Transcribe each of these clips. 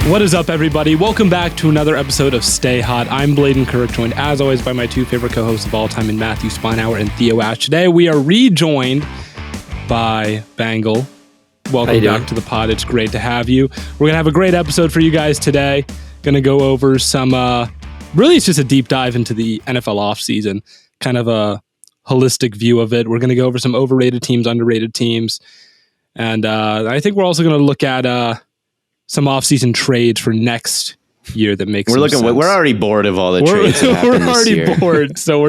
What is up, everybody? Welcome back to another episode of Stay Hot. I'm Blaiden Kirk, joined as always by my two favorite co-hosts of all time in Matthew Spinauer and THEO Ash. Today we are rejoined by Bengal. Welcome back to the pod. It's great to have you. We're going to have a great episode for you guys today. Going to go over some, really it's just a deep dive into the NFL offseason, kind of a holistic view of it. We're going to go over some overrated teams, underrated teams. And I think we're also going to look at some offseason trades for next year that makes sense. We're already bored of all the trades that happened this year. We're already bored, so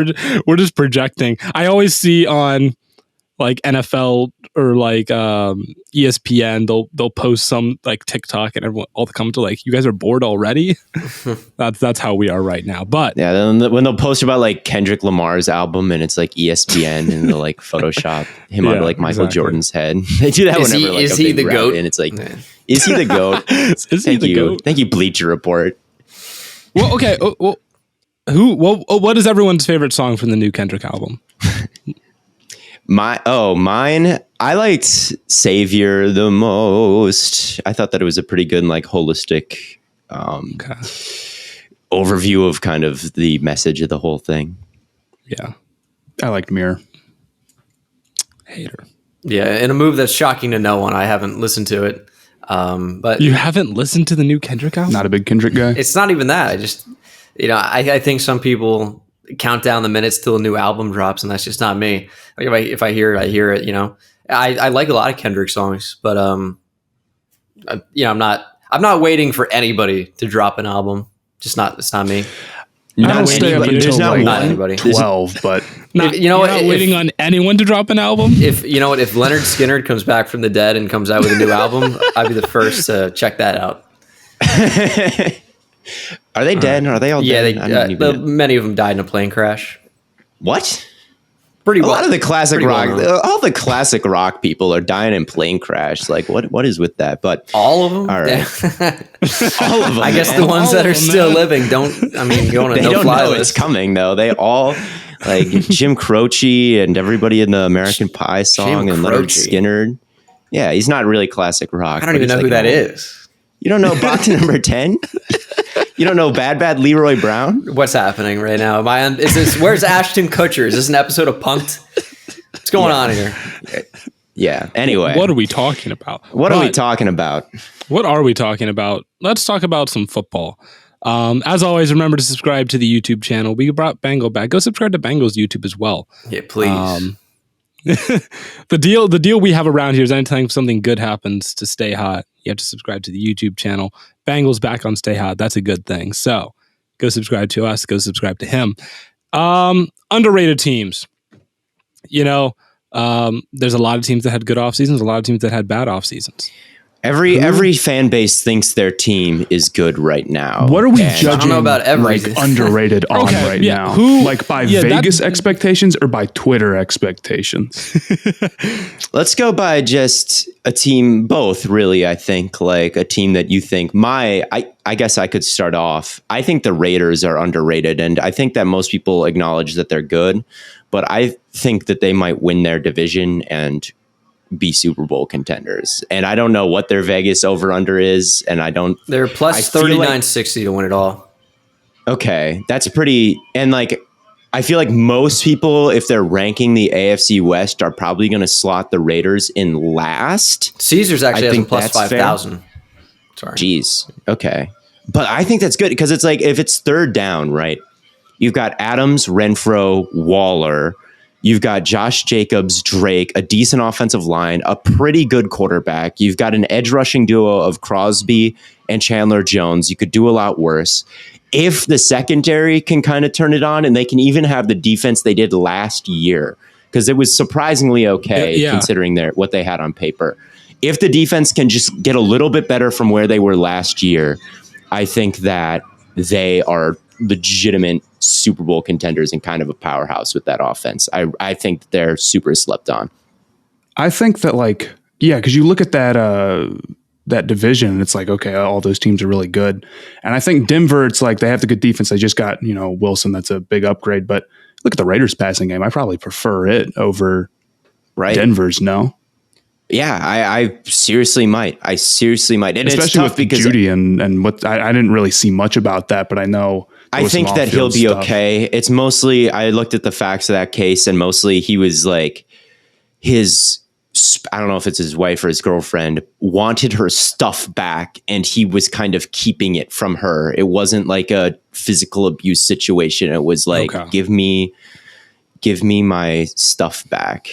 we're just projecting. I always see on like NFL or like ESPN, they'll post some like TikTok and all the comments are like, "You guys are bored already." That's how we are right now. But yeah, then when they'll post about like Kendrick Lamar's album and it's like ESPN and they'll like Photoshop him onto like Michael Jordan's head. They do that whenever like is he the GOAT? And it's like, is he the GOAT? Thank you, Bleacher Report. Well, okay. What is everyone's favorite song from the new Kendrick album? Mine. I liked Savior the most. I thought that it was a pretty good, like, holistic overview of kind of the message of the whole thing. Yeah, I liked Mirror. Hater. Yeah, in a move that's shocking to no one. I haven't listened to it, but you haven't listened to the new Kendrick album? Not a big Kendrick guy. It's not even that. I just, I think some people count down the minutes till a new album drops, and that's just not me. Like if I hear it, I hear it. I like a lot of Kendrick songs, but I'm not waiting for anybody to drop an album. It's not me. Not stay up until not anybody. 12, but you're not waiting on anyone to drop an album. If Leonard Skinner comes back from the dead and comes out with a new album, I'd be the first to check that out. Are they dead? Are they all dead? Yeah, many of them died in a plane crash. What? Pretty well. A lot of the classic rock, all the classic rock people are dying in plane crash. Like, what is with that? But all of them? All right. All of them. I guess the ones that are still living go on a no-fly list. It's coming, though. They all, like Jim Croce and everybody in the American Pie song and Leonard Skinner. Yeah, he's not really classic rock. I don't even know who that is. You don't know box number 10? You don't know Bad Leroy Brown? What's happening right now? Where's Ashton Kutcher? Is this an episode of Punk'd? What's going on here? Yeah. Anyway. What are we talking about? What are we talking about? Let's talk about some football. As always, remember to subscribe to the YouTube channel. We brought Bengal back. Go subscribe to Bengal's YouTube as well. Yeah, please. The deal we have around here is anytime something good happens to Stay Hot, you have to subscribe to the YouTube channel. Bengal's back on Stay Hot. That's a good thing. So go subscribe to us. Go subscribe to him. Underrated teams. There's a lot of teams that had good off seasons. A lot of teams that had bad off seasons. Every fan base thinks their team is good right now. What are we judging? I don't know about underrated on now? Like by Vegas expectations or by Twitter expectations? Let's go by just a team, both really. I think like a team that you think I guess I could start off. I think the Raiders are underrated, and I think that most people acknowledge that they're good, but I think that they might win their division and be Super Bowl contenders. And I don't know what their Vegas over under is, and they're plus 3960 to win it all. Okay, that's pretty. And like I feel like most people, if they're ranking the AFC West, are probably going to slot the Raiders in last. Caesars actually has plus 5,000. Sorry. Jeez. Okay. But I think that's good because it's like if it's third down, right? You've got Adams, Renfro, Waller. You've got Josh Jacobs, Drake, a decent offensive line, a pretty good quarterback. You've got an edge rushing duo of Crosby and Chandler Jones. You could do a lot worse. If the secondary can kind of turn it on, and they can even have the defense they did last year, because it was surprisingly okay considering what they had on paper. If the defense can just get a little bit better from where they were last year, I think that they are legitimate Super Bowl contenders and kind of a powerhouse with that offense. I think that they're super slept on. I think that because you look at that division and it's like, okay, all those teams are really good. And I think Denver, it's like they have the good defense. They just got, Wilson. That's a big upgrade. But look at the Raiders passing game. I probably prefer it over Denver's. No. Yeah, I seriously might. I seriously might. And especially it's tough with because Judy and what I didn't really see much about that, but I know. I think that he'll be stuff. okay. It's mostly, I looked at the facts of that case, and mostly he was like, I don't know if it's his wife or his girlfriend, wanted her stuff back, and he was kind of keeping it from her. It wasn't like a physical abuse situation. It was like, give me my stuff back.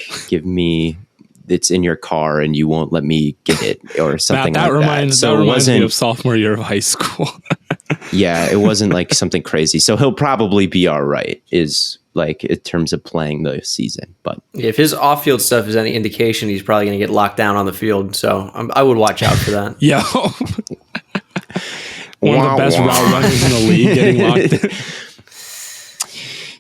It's in your car and you won't let me get it, or something that like reminds, that. So that reminds me wasn't of sophomore year of high school. Yeah, it wasn't like something crazy. So he'll probably be all right, is like in terms of playing the season. But if his off-field stuff is any indication, he's probably going to get locked down on the field. So I would watch out for that. Yeah. One of the best route runners in the league getting locked in.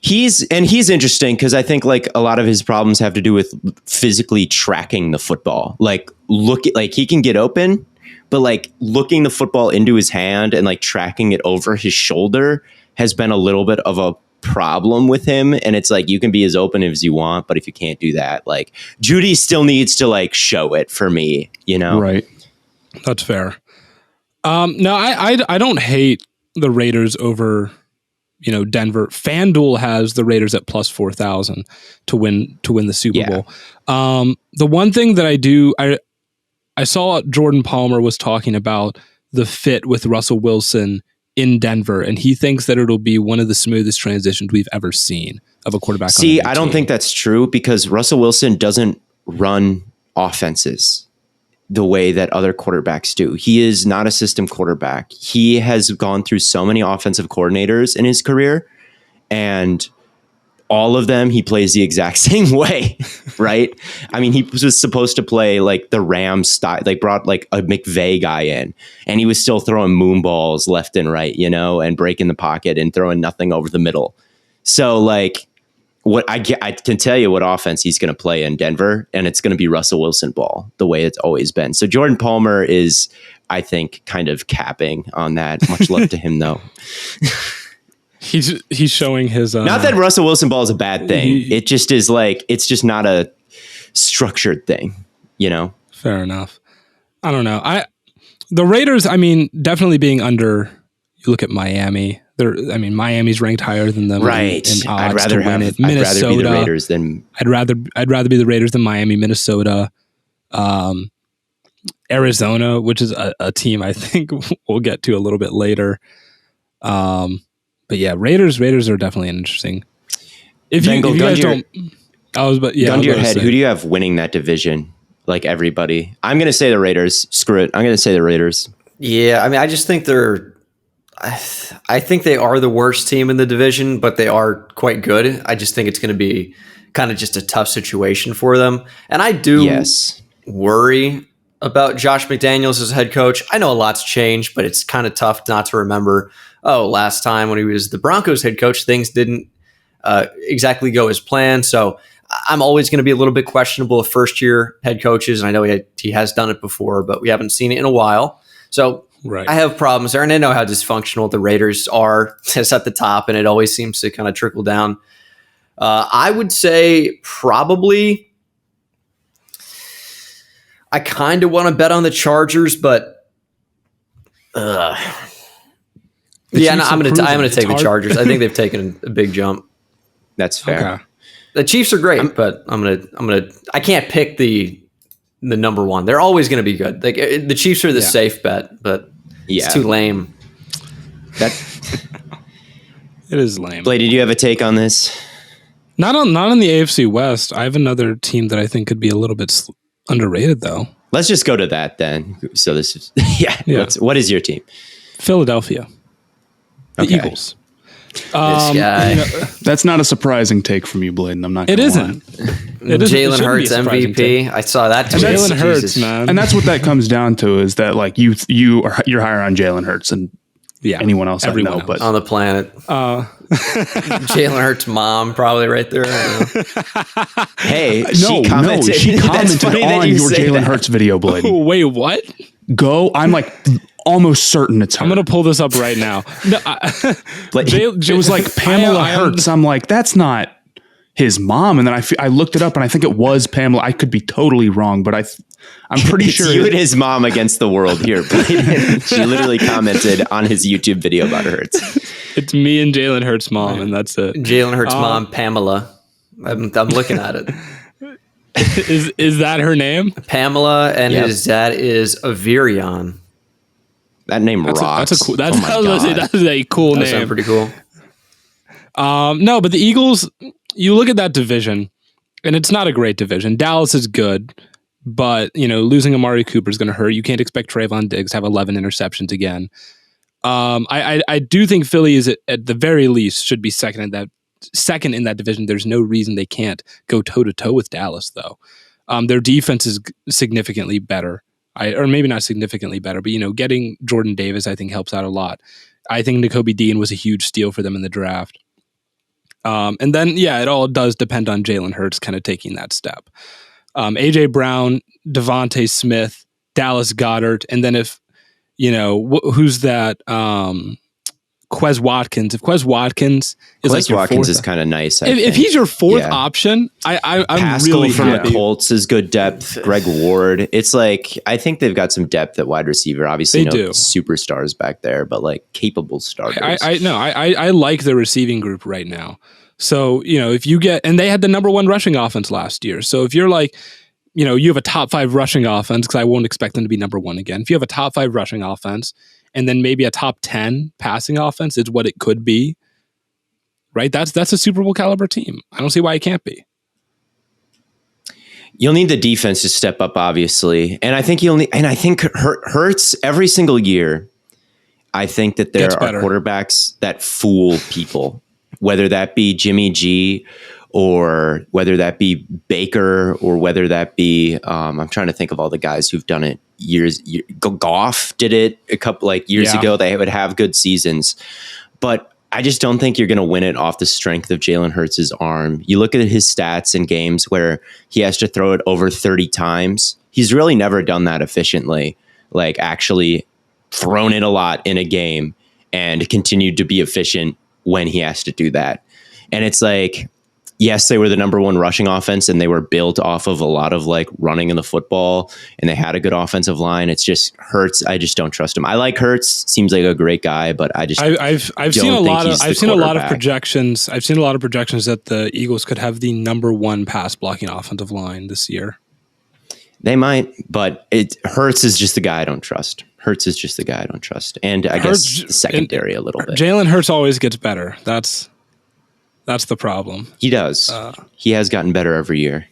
He's interesting because I think like a lot of his problems have to do with physically tracking the football. Like he can get open, but like looking the football into his hand and like tracking it over his shoulder has been a little bit of a problem with him. And it's like, you can be as open as you want, but if you can't do that, like Judy still needs to like show it for me, you know? Right. That's fair. No, I don't hate the Raiders over, Denver. FanDuel has the Raiders at plus 4,000 to win the Super Bowl. The one thing that I saw Jordan Palmer was talking about the fit with Russell Wilson in Denver, and he thinks that it'll be one of the smoothest transitions we've ever seen of a quarterback. See, I don't think that's true because Russell Wilson doesn't run offenses the way that other quarterbacks do. He is not a system quarterback. He has gone through so many offensive coordinators in his career, and all of them, he plays the exact same way, right? I mean, he was supposed to play like the Rams style. They brought like a McVay guy in, and he was still throwing moon balls left and right, and breaking the pocket and throwing nothing over the middle. So like, I can tell you what offense he's going to play in Denver, and it's going to be Russell Wilson ball, the way it's always been. So Jordan Palmer is, I think, kind of capping on that. Much love to him, though. He's showing his. Not that Russell Wilson ball is a bad thing. It just is like, it's just not a structured thing, Fair enough. I don't know. The Raiders, definitely being under. You look at Miami. Miami's ranked higher than them. Right. In odds I'd rather to win it. I'd rather be the Raiders than. I'd rather be the Raiders than Miami, Minnesota, Arizona, which is a team I think we'll get to a little bit later. But yeah, Raiders are definitely interesting. If you guys don't, gun to your head, who do you have winning that division? Like everybody, I'm going to say the Raiders. Screw it, I'm going to say the Raiders. Yeah, I just think I think they are the worst team in the division, but they are quite good. I just think it's going to be kind of just a tough situation for them, and I do worry about Josh McDaniels as head coach. I know a lot's changed, but it's kind of tough not to remember. Last time when he was the Broncos head coach, things didn't exactly go as planned. So I'm always going to be a little bit questionable of first-year head coaches. And I know he has done it before, but we haven't seen it in a while. So I have problems there. And I know how dysfunctional the Raiders are just at the top, and it always seems to kind of trickle down. I would say probably I kind of want to bet on the Chargers, but I'm going to take the Chargers. I think they've taken a big jump. That's fair. Okay. The Chiefs are great, but I can't pick the number one. They're always going to be good. Like the Chiefs are the safe bet, but it's too lame. It is lame. Blade, did you have a take on this? Not on the AFC West. I have another team that I think could be a little bit underrated, though. Let's just go to that then. So this is what is your team? Philadelphia. The Eagles. This guy. That's not a surprising take from you, Blaiden. I'm not. It isn't. Jalen Hurts MVP. I saw that. Jalen Hurts, man. And that's what that comes down to is that like you're higher on Jalen Hurts than anyone else everyone I know, else. but on the planet. Jalen Hurts' mom probably right there. Hey, she commented on your Jalen Hurts video, Blaiden. Wait, what? I'm like almost certain it's her. I'm going to pull this up right now. No, it was like Pamela Hurts. I'm like, that's not his mom. And then I looked it up and I think it was Pamela. I could be totally wrong, but I'm pretty It's sure you and his mom against the world here. She literally commented on his YouTube video about Hurts. It's me and Jalen Hurts' mom, and that's it. Jalen Hurts' mom, Pamela. I'm looking at it. Is that her name? Pamela, and Yep. his dad is Averion. That name rocks. That's a cool. That's, oh my that is a cool That sounds name. pretty cool. No, but the Eagles. You look at that division, and it's not a great division. Dallas is good, but losing Amari Cooper is going to hurt. You can't expect Trayvon Diggs to have 11 interceptions again. I do think Philly is at the very least should be second in that division. There's no reason they can't go toe to toe with Dallas, though. Their defense is significantly better. Or maybe not significantly better, but getting Jordan Davis I think helps out a lot. I think Nakobe Dean was a huge steal for them in the draft. And then it all does depend on Jalen Hurts kind of taking that step. AJ Brown, Devontae Smith, Dallas Goedert, and then if who's that? Quez Watkins. If Quez Watkins is Quez Watkins is kind of nice. If he's your fourth option, I'm Pascal really from happy. the Colts is good depth. Greg Ward. It's like I think they've got some depth at wide receiver. Obviously, They do. superstars back there, but like capable starters. I like the receiving group right now. So if you get, and they had the number one rushing offense last year. So if you're like, you have a top 5 rushing offense, because I won't expect them to be number 1 again. If you have a top 5 rushing offense, and then maybe a top 10 passing offense is what it could be, right? That's a Super Bowl caliber team. I don't see why it can't be. You'll need the defense to step up, obviously, and I think Hurts every single year. I think that there are quarterbacks that fool people, whether that be Jimmy G, or whether that be Baker, or whether that be I'm trying to think of all the guys who've done it Goff did it a couple years ago. They would have good seasons, but I just don't think you're going to win it off the strength of Jalen Hurts' arm. You look at his stats in games where he has to throw it over 30 times. He's really never done that efficiently, like actually thrown it a lot in a game and continued to be efficient when he has to do that. And it's like, yes, they were the number 1 rushing offense, and they were built off of a lot of running in the football, and they had a good offensive line. It's just Hurts. I just don't trust him. I like Hurts. Seems like a great guy, but I've seen a lot of projections. I've seen a lot of projections that the Eagles could have the number 1 pass blocking offensive line this year. They might, but Hurts is just the guy I don't trust. And I guess the secondary a little bit. Jalen Hurts always gets better. That's the problem. He does. He has gotten better every year.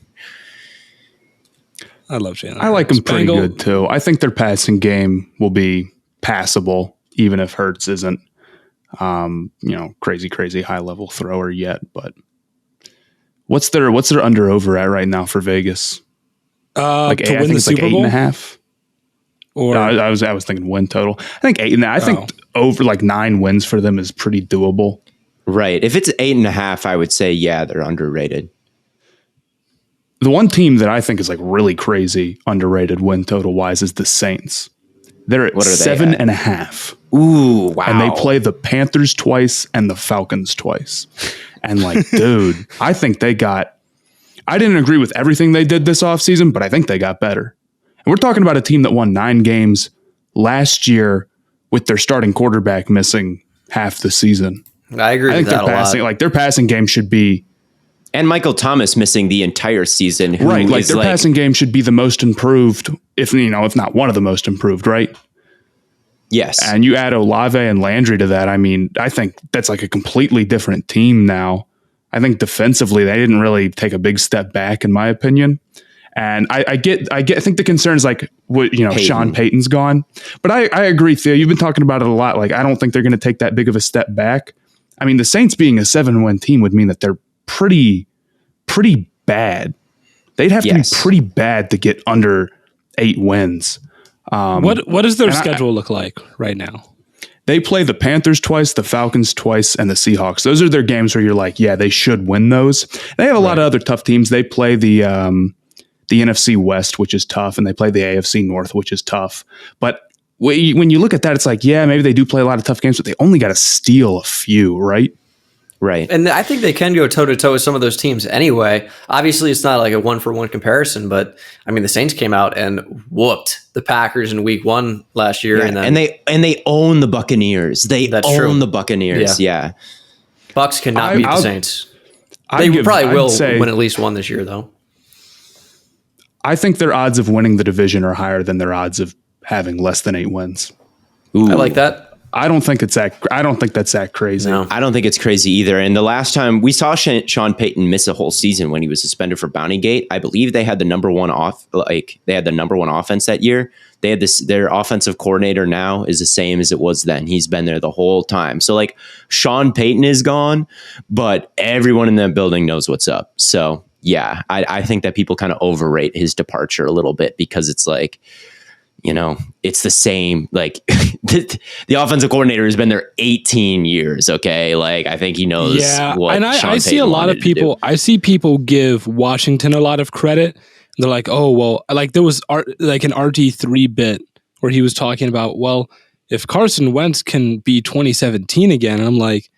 I love Jalen Hurts. I like him pretty good too. I think their passing game will be passable, even if Hurts isn't, crazy high level thrower yet. But what's their under over at right now for Vegas? To win the Super Bowl? 8.5. Or I was thinking win total. I think 8.5. I think over 9 wins for them is pretty doable. Right. If it's 8.5, I would say, they're underrated. The one team that I think is really crazy underrated win total wise is the Saints. They're at 7.5. Ooh, wow. And they play the Panthers twice and the Falcons twice. And dude, I think I didn't agree with everything they did this offseason, but I think they got better. And we're talking about a team that won 9 games last year with their starting quarterback missing half the season. I agree with that a lot. Their passing game should be, and Michael Thomas missing the entire season. Right, their passing game should be the most improved, if not one of the most improved, right? Yes. And you add Olave and Landry to that. I mean, I think that's a completely different team now. I think defensively they didn't really take a big step back, in my opinion. And I think the concern is Sean Payton's gone, but I agree, Theo. You've been talking about it a lot. I don't think they're going to take that big of a step back. I mean, the Saints being a 7-win team would mean that they're pretty bad. They'd have to be pretty bad to get under 8 wins. What does their schedule look like right now? They play the Panthers twice, the Falcons twice, and the Seahawks. Those are their games where you're they should win those. They have a lot of other tough teams. They play the NFC West, which is tough, and they play the AFC North, which is tough. But when you look at that, it's maybe they do play a lot of tough games, but they only got to steal a few, right? Right. And I think they can go toe to toe with some of those teams anyway. Obviously, it's not like a 1-for-1 comparison, but I mean, the Saints came out and whooped the Packers in Week 1 last year, Yeah, and they own the Buccaneers. That's own true. the Buccaneers. Yeah. Bucks cannot beat the Saints. They I'd will say- win at least one this year, though. I think their odds of winning the division are higher than their odds of having less than 8 wins. I like that. I don't think that's that crazy. No. I don't think it's crazy either. And the last time we saw Sean Payton miss a whole season when he was suspended for Bountygate, I believe they had the number one offense that year. They had their offensive coordinator now is the same as it was then. He's been there the whole time. So like Sean Payton is gone, but everyone in that building knows what's up. So yeah, I think that people kind of overrate his departure a little bit because it's like, it's the same, like the offensive coordinator has been there 18 years. Okay. Like I think he knows. What and I see a lot of people, I see people give Washington a lot of credit. They're like, oh, well, like there was like an RT3 bit where he was talking about, well, if Carson Wentz can be 2017 again, and I'm like,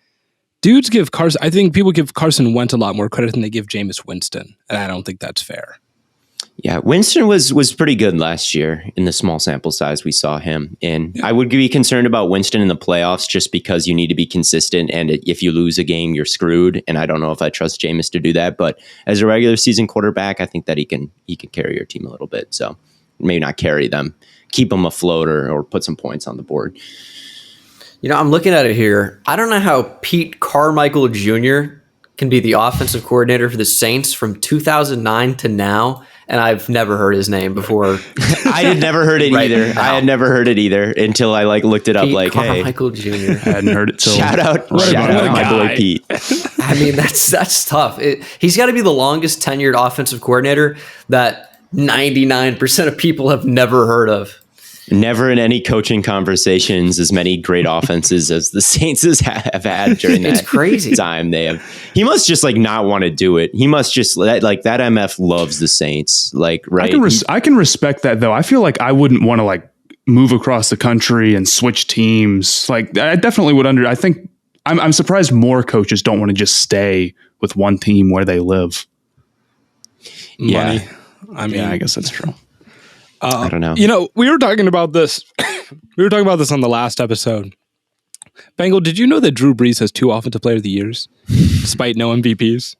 I think people give Carson Wentz a lot more credit than they give Jameis Winston. And I don't think that's fair. Yeah, Winston was pretty good last year in the small sample size we saw him in. Yeah. I would be concerned about Winston in the playoffs just because you need to be consistent, and if you lose a game, you're screwed. And I don't know if I trust Jameis to do that. But as a regular season quarterback, I think that he can carry your team a little bit. So maybe not carry them, keep them afloat or put some points on the board. I'm looking at it here. I don't know how Pete Carmichael Jr. can be the offensive coordinator for the Saints from 2009 to now. And I've never heard his name before. I had never heard it either. I had never heard it either until I looked it up. Pete like, Carmichael Jr. I hadn't heard it till shout out my boy Pete. I mean, that's tough. He's got to be the longest tenured offensive coordinator that 99% of people have never heard of. Never in any coaching conversations as many great offenses as the Saints have had during that crazy time. He must just not want to do it. He must just that MF loves the Saints. Like, right. I can respect that though. I feel like I wouldn't want to move across the country and switch teams. Like I definitely would I think I'm surprised more coaches don't want to just stay with one team where they live. Yeah. Money. I mean, I guess that's true. I don't know. We were talking about this. We were talking about this on the last episode. Bengal, did you know that Drew Brees has 2 Offensive Player of the Years, despite no MVPs?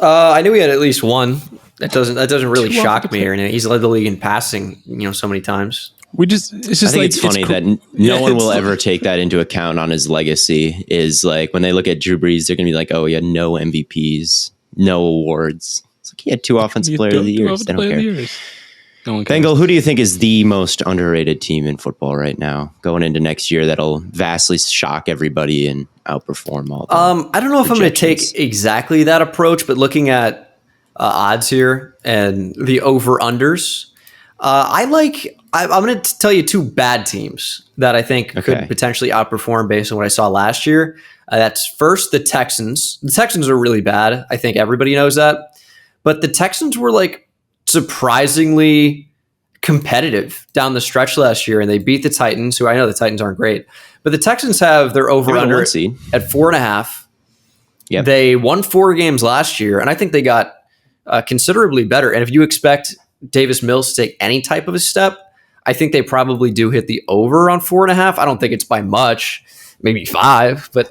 I knew he had at least one. That doesn't really 2 shock me. Or anything. He's led the league in passing, so many times. It's funny that no one will ever take that into account on his legacy. Is like when they look at Drew Brees, they're going to be like, "Oh, he had no MVPs, no awards." It's like he had 2 Offensive Player of the Years. They don't care. Bengal, who do you think is the most underrated team in football right now going into next year that'll vastly shock everybody and outperform all I don't know if I'm going to take exactly that approach, but looking at odds here and the over-unders, I'm going to tell you 2 bad teams that I think could potentially outperform based on what I saw last year. That's first the Texans. The Texans are really bad. I think everybody knows that. But the Texans were surprisingly competitive down the stretch last year, and they beat the Titans, who I know the Titans aren't great, but the Texans have their over-under at 4.5. Yep. They won 4 games last year, and I think they got considerably better. And if you expect Davis Mills to take any type of a step, I think they probably do hit the over on 4.5. I don't think it's by much, maybe 5, but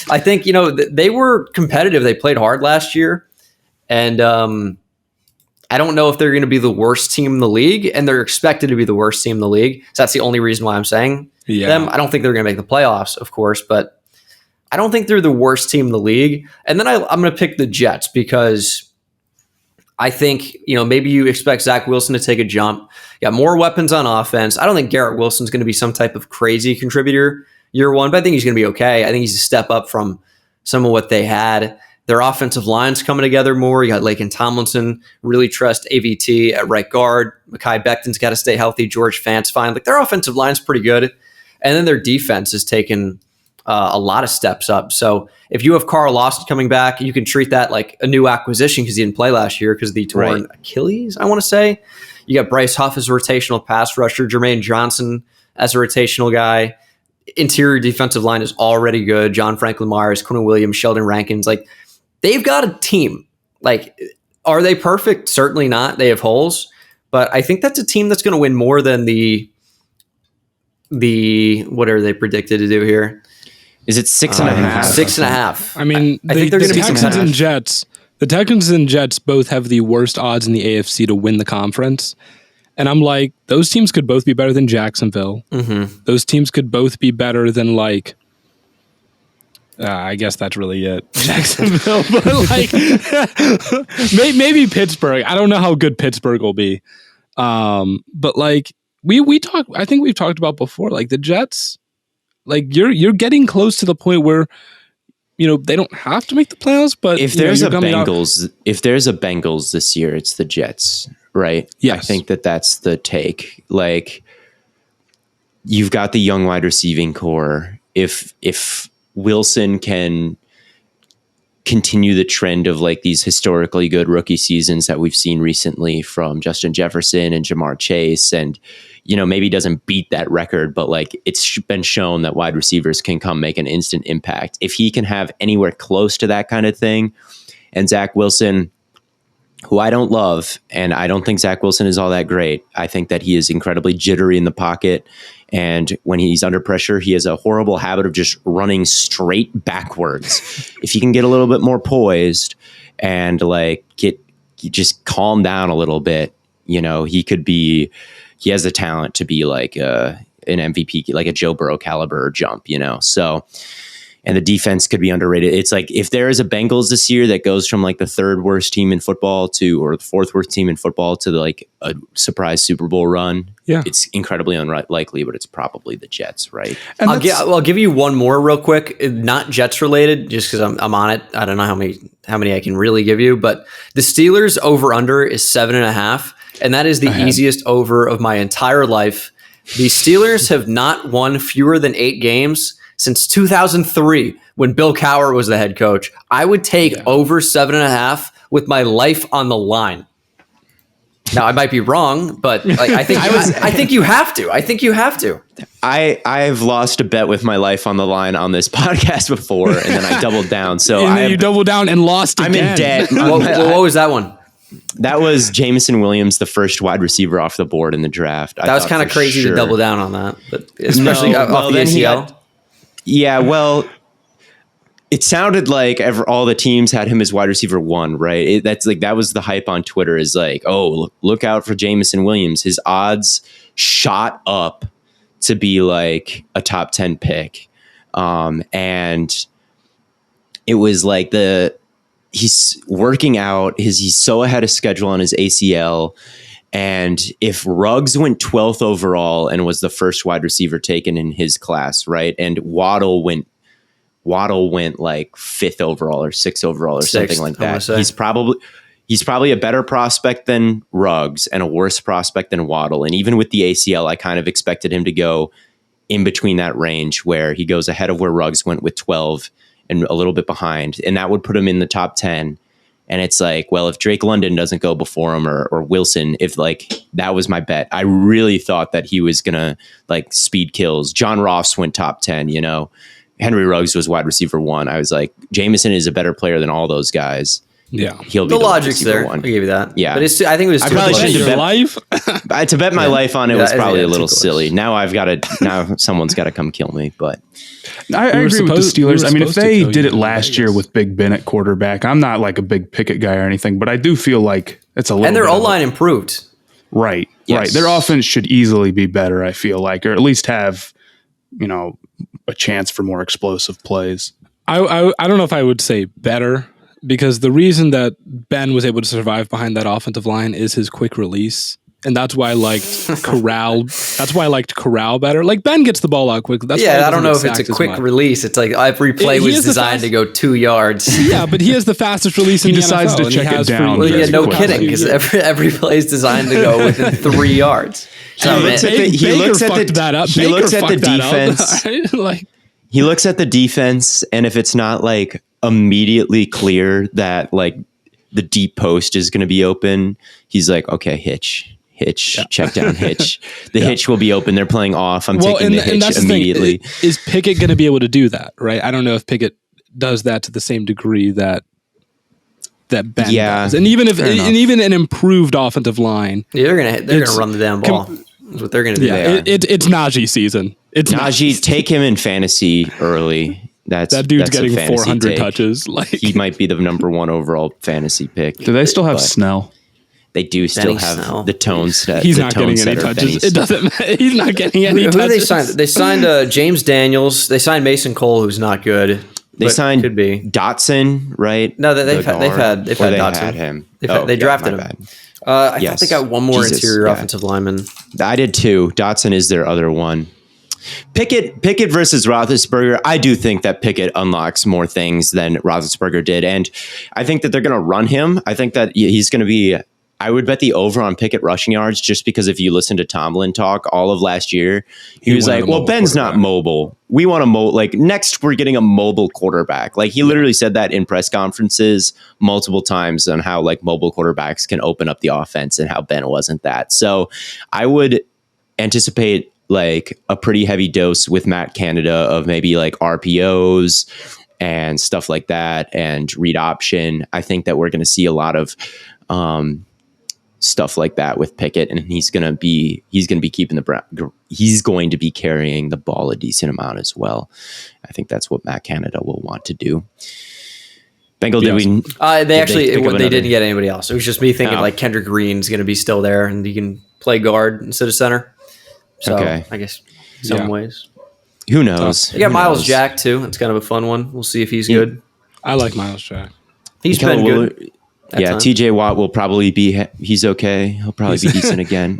I think, they were competitive. They played hard last year, and I don't know if they're going to be the worst team in the league, and they're expected to be the worst team in the league. So that's the only reason why I'm saying them. I don't think they're going to make the playoffs, of course, but I don't think they're the worst team in the league. And then I'm going to pick the Jets because I think, maybe you expect Zach Wilson to take a jump. You got more weapons on offense. I don't think Garrett Wilson's going to be some type of crazy contributor year one, but I think he's going to be okay. I think he's a step up from some of what they had. Their offensive line's coming together more. You got Laken Tomlinson, really trust AVT at right guard. Mekhi Becton's got to stay healthy. George Fant's fine. Their offensive line's pretty good. And then their defense has taken a lot of steps up. So if you have Carl Lawson coming back, you can treat that like a new acquisition because he didn't play last year because of the torn Achilles, I want to say. You got Bryce Huff as a rotational pass rusher, Jermaine Johnson as a rotational guy. interior defensive line is already good. John Franklin Myers, Quinn Williams, Sheldon Rankins, like they've got a team. Like, are they perfect? Certainly not. They have holes, but I think that's a team that's going to win more than the what are they predicted to do here? Is it 6.5? 6.5. I mean, I think they're the going to be some Texans and half. Jets. The Texans and Jets both have the worst odds in the AFC to win the conference. And I'm like, those teams could both be better than Jacksonville. Mm-hmm. Those teams could both be better than like, I guess that's really it. Jacksonville, but like maybe Pittsburgh. I don't know how good Pittsburgh will be. But like we talk, I think we've talked about before, like the Jets, like you're getting close to the point where, you know, they don't have to make the playoffs, but if there's a Bengals this year, it's the Jets, right? Yes. I think that's the take. Like, you've got the young wide receiving core. If Wilson can continue the trend of like these historically good rookie seasons that we've seen recently from Justin Jefferson and Jamar Chase, and, you know, maybe doesn't beat that record, but like it's been shown that wide receivers can come make an instant impact. If he can have anywhere close to that kind of thing, and Zach Wilson, who I don't love, and I don't think Zach Wilson is all that great. I think that he is incredibly jittery in the pocket. And when he's under pressure, he has a horrible habit of just running straight backwards. If he can get a little bit more poised and like just calm down a little bit, you know, he has the talent to be like an MVP, like a Joe Burrow caliber jump, you know? So, and the defense could be underrated. It's like, if there is a Bengals this year that goes from like the third worst team in football or the fourth worst team in football to like a surprise Super Bowl run, it's incredibly unlikely, but it's probably the Jets, right? And I'll give you one more real quick, not Jets related, just because I'm on it. I don't know how many I can really give you, but the Steelers over under is 7.5, and that is the easiest over of my entire life. The Steelers have not won fewer than 8 games since 2003, when Bill Cowher was the head coach. I would take over 7.5 with my life on the line. Now, I might be wrong, but like, I think you have to. I think you have to. I've lost a bet with my life on the line on this podcast before, and then I doubled down. So you doubled down and lost again. I'm in debt. What was that one? That was Jamison Williams, the first wide receiver off the board in the draft. That was kind of crazy to double down on that, but especially off the ACL. Yeah, well, it sounded like all the teams had him as wide receiver 1, right? That was the hype on Twitter, is like, oh, look out for Jamison Williams. His odds shot up to be like a top 10 pick. And it was like he's working out, he's so ahead of schedule on his ACL. And if Ruggs went 12th overall and was the first wide receiver taken in his class, right? And Waddle went like 5th overall or 6th overall or something like that. He's probably a better prospect than Ruggs and a worse prospect than Waddle. And even with the ACL, I kind of expected him to go in between that range, where he goes ahead of where Ruggs went with 12 and a little bit behind. And that would put him in the top 10. And it's like, well, if Drake London doesn't go before him or Wilson, if like that was my bet. I really thought that he was going to like speed kills. John Ross went top 10, you know. Henry Ruggs was wide receiver 1. I was like, Jameson is a better player than all those guys. Yeah. He'll be the logic's there. 1. I give you that. Yeah. But I think it was I probably shouldn't have life. To bet my life on it was probably a little too close. silly. Now someone's got to come kill me, but I agree with the Steelers. I mean, if they did it last Vegas. year with Big Ben at quarterback, I'm not like a big Pickett guy or anything, but I do feel like it's a little. And their bit of O-line improved. Right. Yes. Right. Their offense should easily be better, I feel like, or at least have, you know, a chance for more explosive plays. I don't know if I would say better, because the reason that Ben was able to survive behind that offensive line is his quick release. And that's why I liked Corral. That's why I liked Corral better. Like, Ben gets the ball out quickly. That's why I don't know if it's a quick release. It's like every play was designed to go 2 yards. Yeah, but he has the fastest release in the NFL. He decides to check it down. Well, yeah, no kidding, because every play is designed to go within 3 yards. So, he looks at the defense. Right? Like, he looks at the defense, and if it's not like immediately clear that like the deep post is going to be open, he's like, okay, hitch hitch, check down hitch. The hitch will be open. They're playing off. I'm taking the hitch that's immediately. The thing. Is Pickett going to be able to do that? Right. I don't know if Pickett does that to the same degree that Ben does. And even even an improved offensive line, they're gonna run the damn ball. That's what they're gonna do. Yeah, it's Najee season. It's Najee. Take him in fantasy early. That dude's getting 400 touches. Like he might be the number 1 overall fantasy pick. Do they still have Snell? They do still have the tone set. He's not getting any touches. It doesn't matter. He's not getting any touches. Who they signed? They signed James Daniels. They signed Mason Cole, who's not good. They signed could be Dotson, right? No, they've had Dotson. Had him. They drafted him. I thought they got one more interior offensive lineman. I did too. Dotson is their other one. Pickett versus Roethlisberger. I do think that Pickett unlocks more things than Roethlisberger did, and I think that they're going to run him. I think that he's going to be. I would bet the over on Pickett rushing yards, just because if you listen to Tomlin talk all of last year, he was like, well, Ben's not mobile. We want a next we're getting a mobile quarterback. Like he literally said that in press conferences multiple times on how like mobile quarterbacks can open up the offense and how Ben wasn't that. So I would anticipate like a pretty heavy dose with Matt Canada of maybe like RPOs and stuff like that and read option. I think that we're going to see a lot of, stuff like that with Pickett, and he's going to be keeping he's going to be carrying the ball a decent amount as well. I think that's what Matt Canada will want to do. Bengal, they didn't get anybody else. It was just me thinking like Kendrick Green's going to be still there and he can play guard instead of center. So I guess some ways. Who knows? You got Miles Jack too. It's kind of a fun one. We'll see if he's good. I like Miles Jack. He's been good. TJ Watt will probably he's okay. He'll probably be decent again.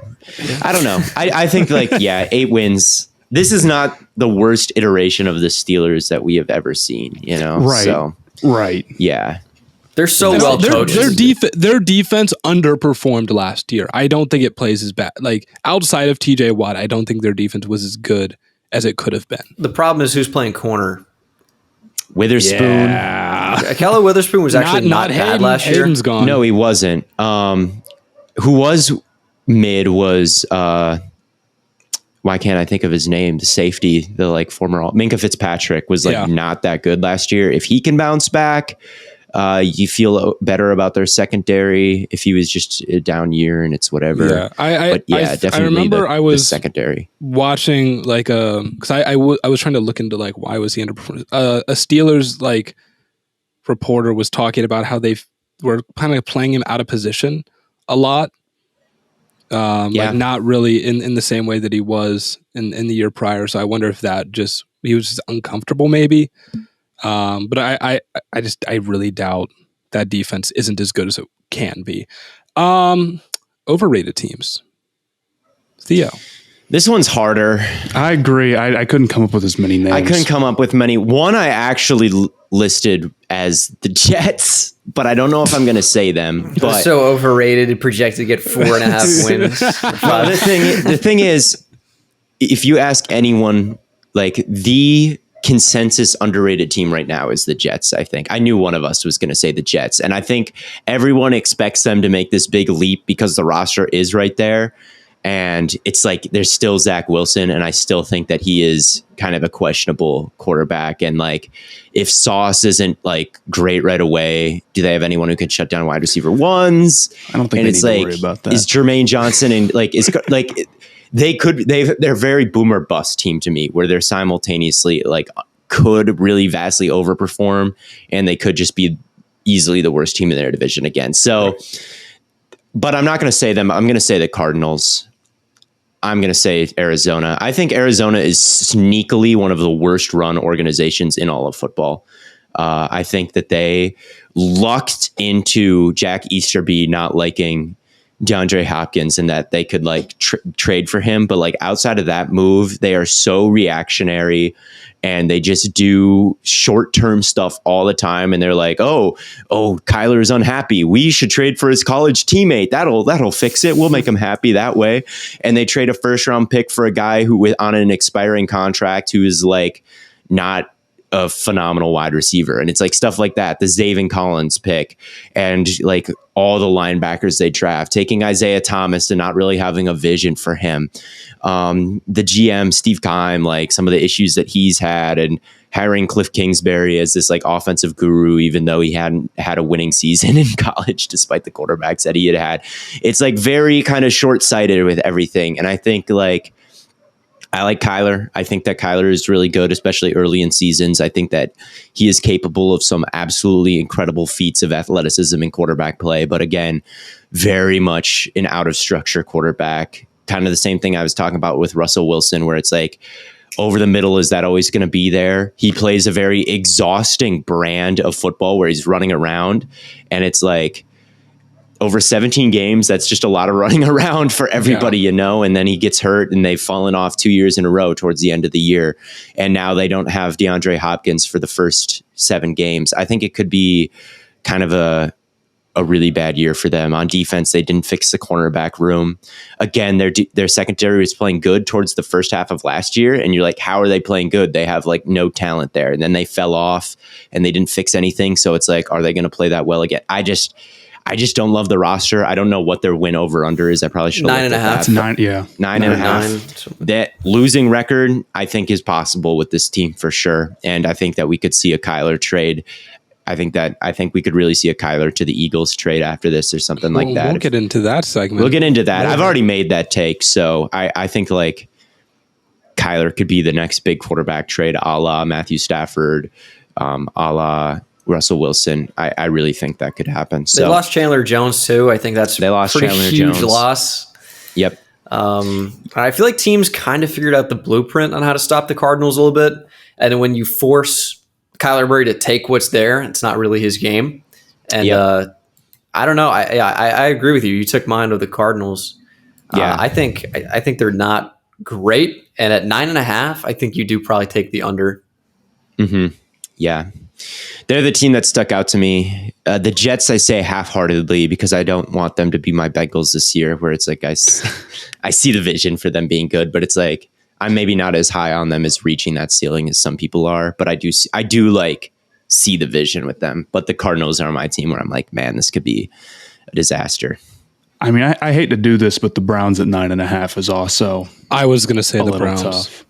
I don't know. I think 8 wins. This is not the worst iteration of the Steelers that we have ever seen, Right. So, right. Yeah. They're so well coached. Their defense underperformed last year. I don't think it plays as bad. Like outside of TJ Watt, I don't think their defense was as good as it could have been. The problem is who's playing corner. Witherspoon. Yeah. Keller Witherspoon was actually not bad last year. Hayden's gone. No, he wasn't. Who was mid was why can't I think of his name? The safety, the former Minka Fitzpatrick was not that good last year. If he can bounce back, you feel better about their secondary. If he was just a down year and it's whatever. Yeah, definitely. I remember I was the secondary watching because I was trying to look into why was he underperforming. A Steelers reporter was talking about how they were kind of playing him out of position a lot. Not really in the same way that he was in the year prior. So I wonder if he was just uncomfortable maybe. But I really doubt that defense isn't as good as it can be. Overrated teams. Theo. This one's harder. I agree. I couldn't come up with as many names. I couldn't come up with many. One I actually listed as the Jets, but I don't know if I'm going to say them. But so overrated, projected to get 4.5 wins. The thing is, if you ask anyone, the consensus underrated team right now is the Jets. I think I knew one of us was going to say the Jets, and I think everyone expects them to make this big leap because the roster is right there. And it's there's still Zach Wilson, and I still think that he is kind of a questionable quarterback. And if Sauce isn't great right away, do they have anyone who could shut down wide receiver ones? I don't think they need to worry about that. Is Jermaine Johnson and they're very boomer bust team to me, where they're simultaneously could really vastly overperform, and they could just be easily the worst team in their division again. So, but I'm not going to say them. I'm going to say the Cardinals. I'm going to say Arizona. I think Arizona is sneakily one of the worst run organizations in all of football. I think that they lucked into Jack Easterby not liking DeAndre Hopkins and that they could trade for him. But outside of that move, they are so reactionary and they just do short-term stuff all the time. And they're oh, Kyler is unhappy. We should trade for his college teammate. That'll fix it. We'll make him happy that way. And they trade a first-round pick for a guy who on an expiring contract who is not a phenomenal wide receiver. And it's like stuff like that, the Zaven Collins pick, and like all the linebackers they draft, taking Isaiah Thomas and not really having a vision for him. The GM, Steve Keim, like some of the issues that he's had, and hiring Cliff Kingsbury as this like offensive guru, even though he hadn't had a winning season in college, despite the quarterbacks that he had. It's like very kind of short-sighted with everything. And I think like, I like Kyler. I think that Kyler is really good, especially early in seasons. I think that he is capable of some absolutely incredible feats of athleticism in quarterback play. But again, very much an out of structure quarterback. Kind of the same thing I was talking about with Russell Wilson, where it's like, over the middle, is that always going to be there? He plays a very exhausting brand of football where he's running around, and it's like over 17 games, that's just a lot of running around for everybody, you know, and then he gets hurt and they've fallen off 2 years in a row towards the end of the year. And now they don't have DeAndre Hopkins for the first 7 games. I think it could be kind of a really bad year for them. On defense, they didn't fix the cornerback room. Again, their secondary was playing good towards the first half of last year, and you're like, how are they playing good? They have like no talent there. And then they fell off and they didn't fix anything. So it's like, are they going to play that well again? I just don't love the roster. I don't know what their win over under is. I probably should 9.5. 9.5. That losing record, I think, is possible with this team for sure. And I think that we could see a Kyler trade. I think we could really see a Kyler to the Eagles trade after this or something like that. We'll get into that segment. We'll get into that. I've already made that take. So I think like Kyler could be the next big quarterback trade, a la Matthew Stafford, a la Russell Wilson. I really think that could happen. So they lost Chandler Jones too. I think that's they lost pretty Chandler huge Jones. loss. Yep. I feel like teams kind of figured out the blueprint on how to stop the Cardinals a little bit. And then when you force Kyler Murray to take what's there, it's not really his game. And I don't know. I agree with you. You took mine of the Cardinals. Yeah. I think they're not great. And at 9.5, I think you do probably take the under. Mm-hmm. Yeah. They're the team that stuck out to me. The Jets, I say half-heartedly because I don't want them to be my Bengals this year, where it's like I see the vision for them being good, but it's like I'm maybe not as high on them as reaching that ceiling as some people are, but I do like see the vision with them. But the Cardinals are my team where I'm like, man, this could be a disaster. I mean, I hate to do this, but the Browns at 9.5 is also. I was going to say the Browns. Tough.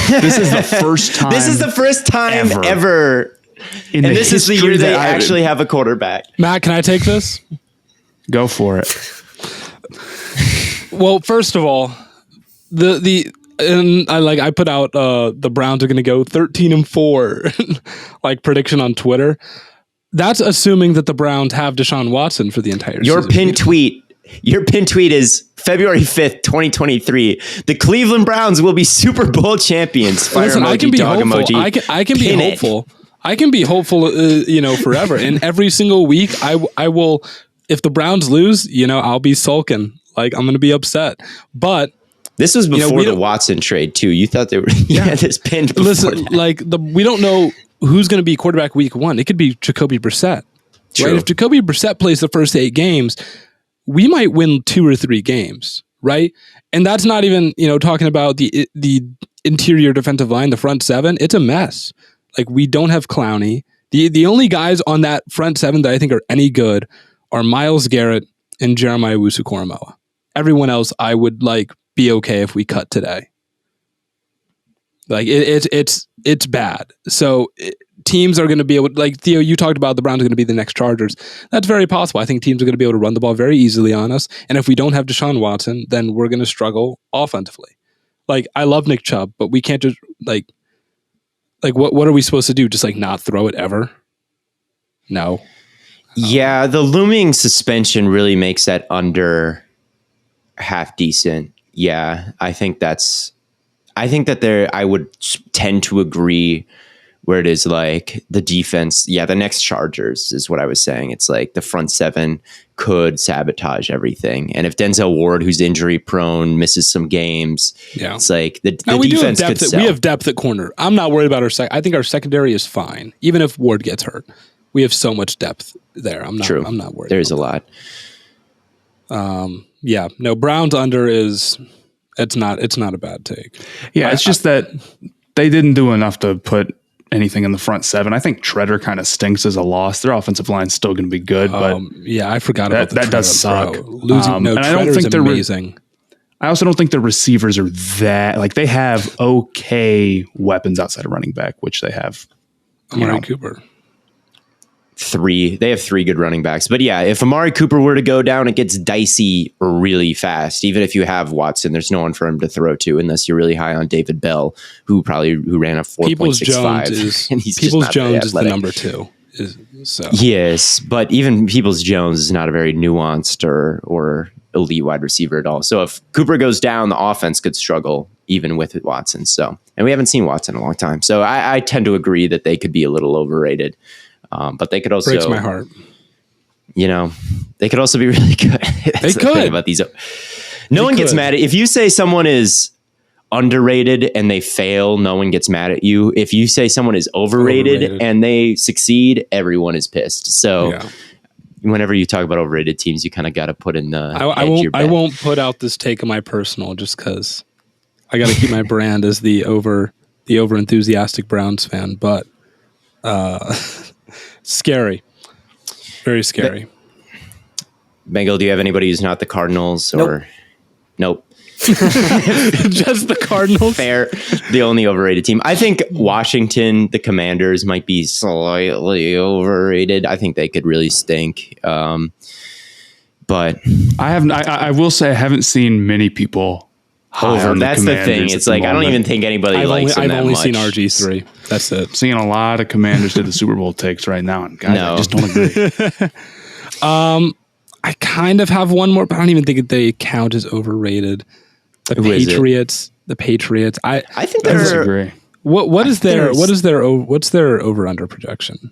This is the first time. This is the first time ever. And this is the year they actually have a quarterback. Matt, can I take this? Go for it. Well, first of all, I put out the Browns are going to go 13-4 like prediction on Twitter. That's assuming that the Browns have Deshaun Watson for the entire season. Your pin tweet is February 5th, 2023. The Cleveland Browns will be Super Bowl champions. Fire Listen, emoji, I can be dog hopeful. emoji. I can be hopeful. I can be hopeful, forever. And every single week, I will. If the Browns lose, I'll be sulking. Like I'm going to be upset. But this was before the Watson trade too. You thought they were this pinned. Listen, we don't know who's going to be quarterback week 1. It could be Jacoby Brissett. True. Right? If Jacoby Brissett plays the first 8 games, we might win 2 or 3 games, right? And that's not even, talking about the interior defensive line, the front 7. It's a mess. Like we don't have Clowney. The only guys on that front 7 that I think are any good are Myles Garrett and Jeremiah Owusu-Koramoah. Everyone else, I would be okay if we cut today. Like it's bad. So teams are going to be able, like Theo, you talked about the Browns are going to be the next Chargers. That's very possible. I think teams are going to be able to run the ball very easily on us. And if we don't have Deshaun Watson, then we're going to struggle offensively. Like I love Nick Chubb, but we can't just what are we supposed to do? Just not throw it ever? No. Yeah, the looming suspension really makes that under half decent. Yeah, I think that I would tend to agree where it is like the defense. Yeah, the next Chargers is what I was saying. It's like the front 7 could sabotage everything. And if Denzel Ward, who's injury prone, misses some games, it's like the defense could sell. We have depth at corner. I'm not worried about our I think our secondary is fine, even if Ward gets hurt. We have so much depth there. I'm not worried. There's a lot. Yeah. No, Browns under it's not a bad take. Yeah, it's just that they didn't do enough to put anything in the front seven. I think Treader kind of stinks as a loss. Their offensive line's still going to be good, but I forgot about that does suck. Losing, and I don't think they're amazing. I also don't think their receivers are that like they have okay weapons outside of running back, which they have. Amari Cooper. They have 3 good running backs. But yeah, if Amari Cooper were to go down, it gets dicey really fast. Even if you have Watson, there's no one for him to throw to unless you're really high on David Bell, who ran a 4.65. And he's Peoples Jones is the number 2. Yes, but even Peoples Jones is not a very nuanced or elite wide receiver at all. So if Cooper goes down, the offense could struggle even with Watson. So, and we haven't seen Watson in a long time. So I tend to agree that they could be a little overrated. But they could also breaks my heart. They could also be really good. That's the thing about these. No one gets mad at if you say someone is underrated and they fail. No one gets mad at you. If you say someone is overrated and they succeed, everyone is pissed. So whenever you talk about overrated teams, you kind of got to put in the. I won't put out this take of my personal just because I got to keep my brand as the over enthusiastic Browns fan, but. Scary. Very scary. Bengal, do you have anybody who's not the Cardinals or nope? Just the Cardinals? Fair. The only overrated team. I think Washington, the Commanders, might be slightly overrated. I think they could really stink. But I will say I haven't seen many people over. That's the thing. It's like I don't even think anybody likes them that much. I've only seen RG3. That's it. I'm seeing a lot of Commanders to the Super Bowl takes right now, and guys, I just don't agree. I kind of have one more, but I don't even think they count as overrated. The Patriots. I think I disagree. What's their over under projection?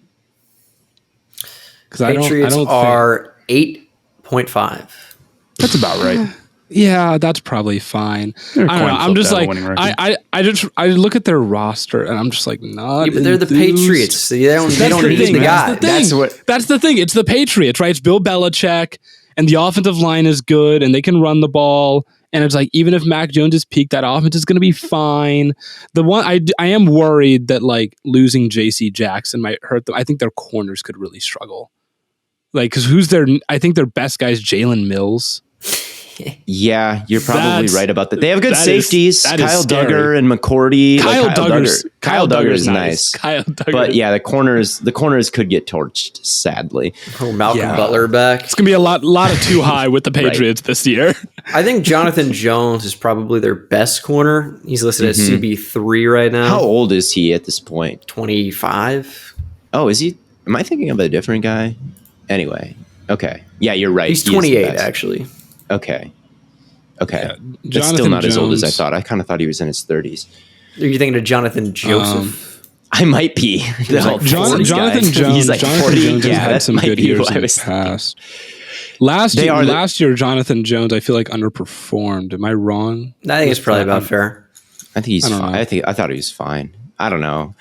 Because Patriots are 8.5. That's about right. Yeah, that's probably fine. I don't know. I'm just like I look at their roster and I'm just like not. Yeah, but they're the Patriots. They don't need the guy. That's the thing. It's the Patriots, right? It's Bill Belichick, and the offensive line is good, and they can run the ball. And it's like even if Mac Jones is peaked, that offense is going to be fine. The one I am worried that like losing J.C. Jackson might hurt them. I think their corners could really struggle. Like because I think their best guy is Jalen Mills. Yeah, you're probably right about that. They have good safeties. Kyle Duggar and McCourty. Kyle Duggar is nice. But yeah, the corners could get torched, sadly. Oh, Malcolm Butler back. It's gonna be a lot of too high with the Patriots this year. I think Jonathan Jones is probably their best corner. He's listed as CB3 right now. How old is he at this point? 25. Oh, is he? Am I thinking of a different guy? Anyway, okay. Yeah, you're right. He's 28 actually. Okay. Yeah, that's still not as old as I thought. I kind of thought he was in his 30s. Are you thinking of Jonathan Joseph? I might be. Jonathan Jones. He's like 40. Jones has had some good years in the past. Last year, Jonathan Jones, I feel like underperformed. Am I wrong? I think it's probably about fair. I think he's fine. I thought he was fine. I don't know.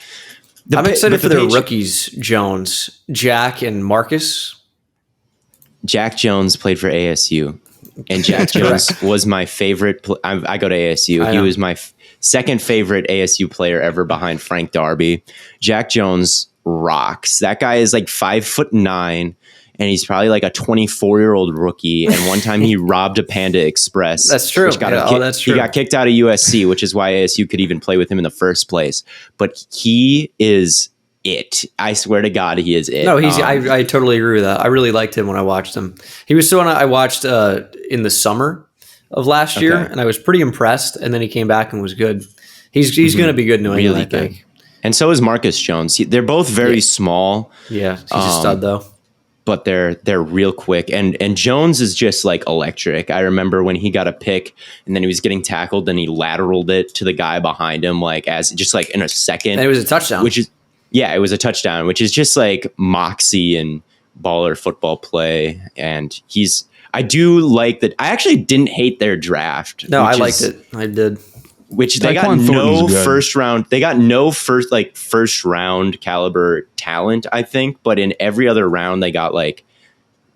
I'm excited for their rookies, Jones, Jack, and Marcus. Jack Jones played for ASU. And Jack Jones was my favorite. I go to ASU. He was my second favorite ASU player ever behind Frank Darby. Jack Jones rocks. That guy is like 5'9", and he's probably like a 24-year-old rookie. And one time he robbed a Panda Express. That's true. That's true. He got kicked out of USC, which is why ASU could even play with him in the first place. But he is it. I swear to God, he is it. No, I totally agree with that. I really liked him when I watched him. He was someone I watched in the summer of last year, and I was pretty impressed. And then he came back and was good. He's going to be good in New England, I think. And so is Marcus Jones. They're both very small. Yeah, he's a stud though. But they're real quick. And Jones is just like electric. I remember when he got a pick and then he was getting tackled and he lateraled it to the guy behind him like in a second. And it was a touchdown. It was a touchdown, which is just like moxie and baller football play. And I do like that. I actually didn't hate their draft. No, I liked it. I did. Which they got no first round. They got no first round caliber talent, I think. But in every other round, they got like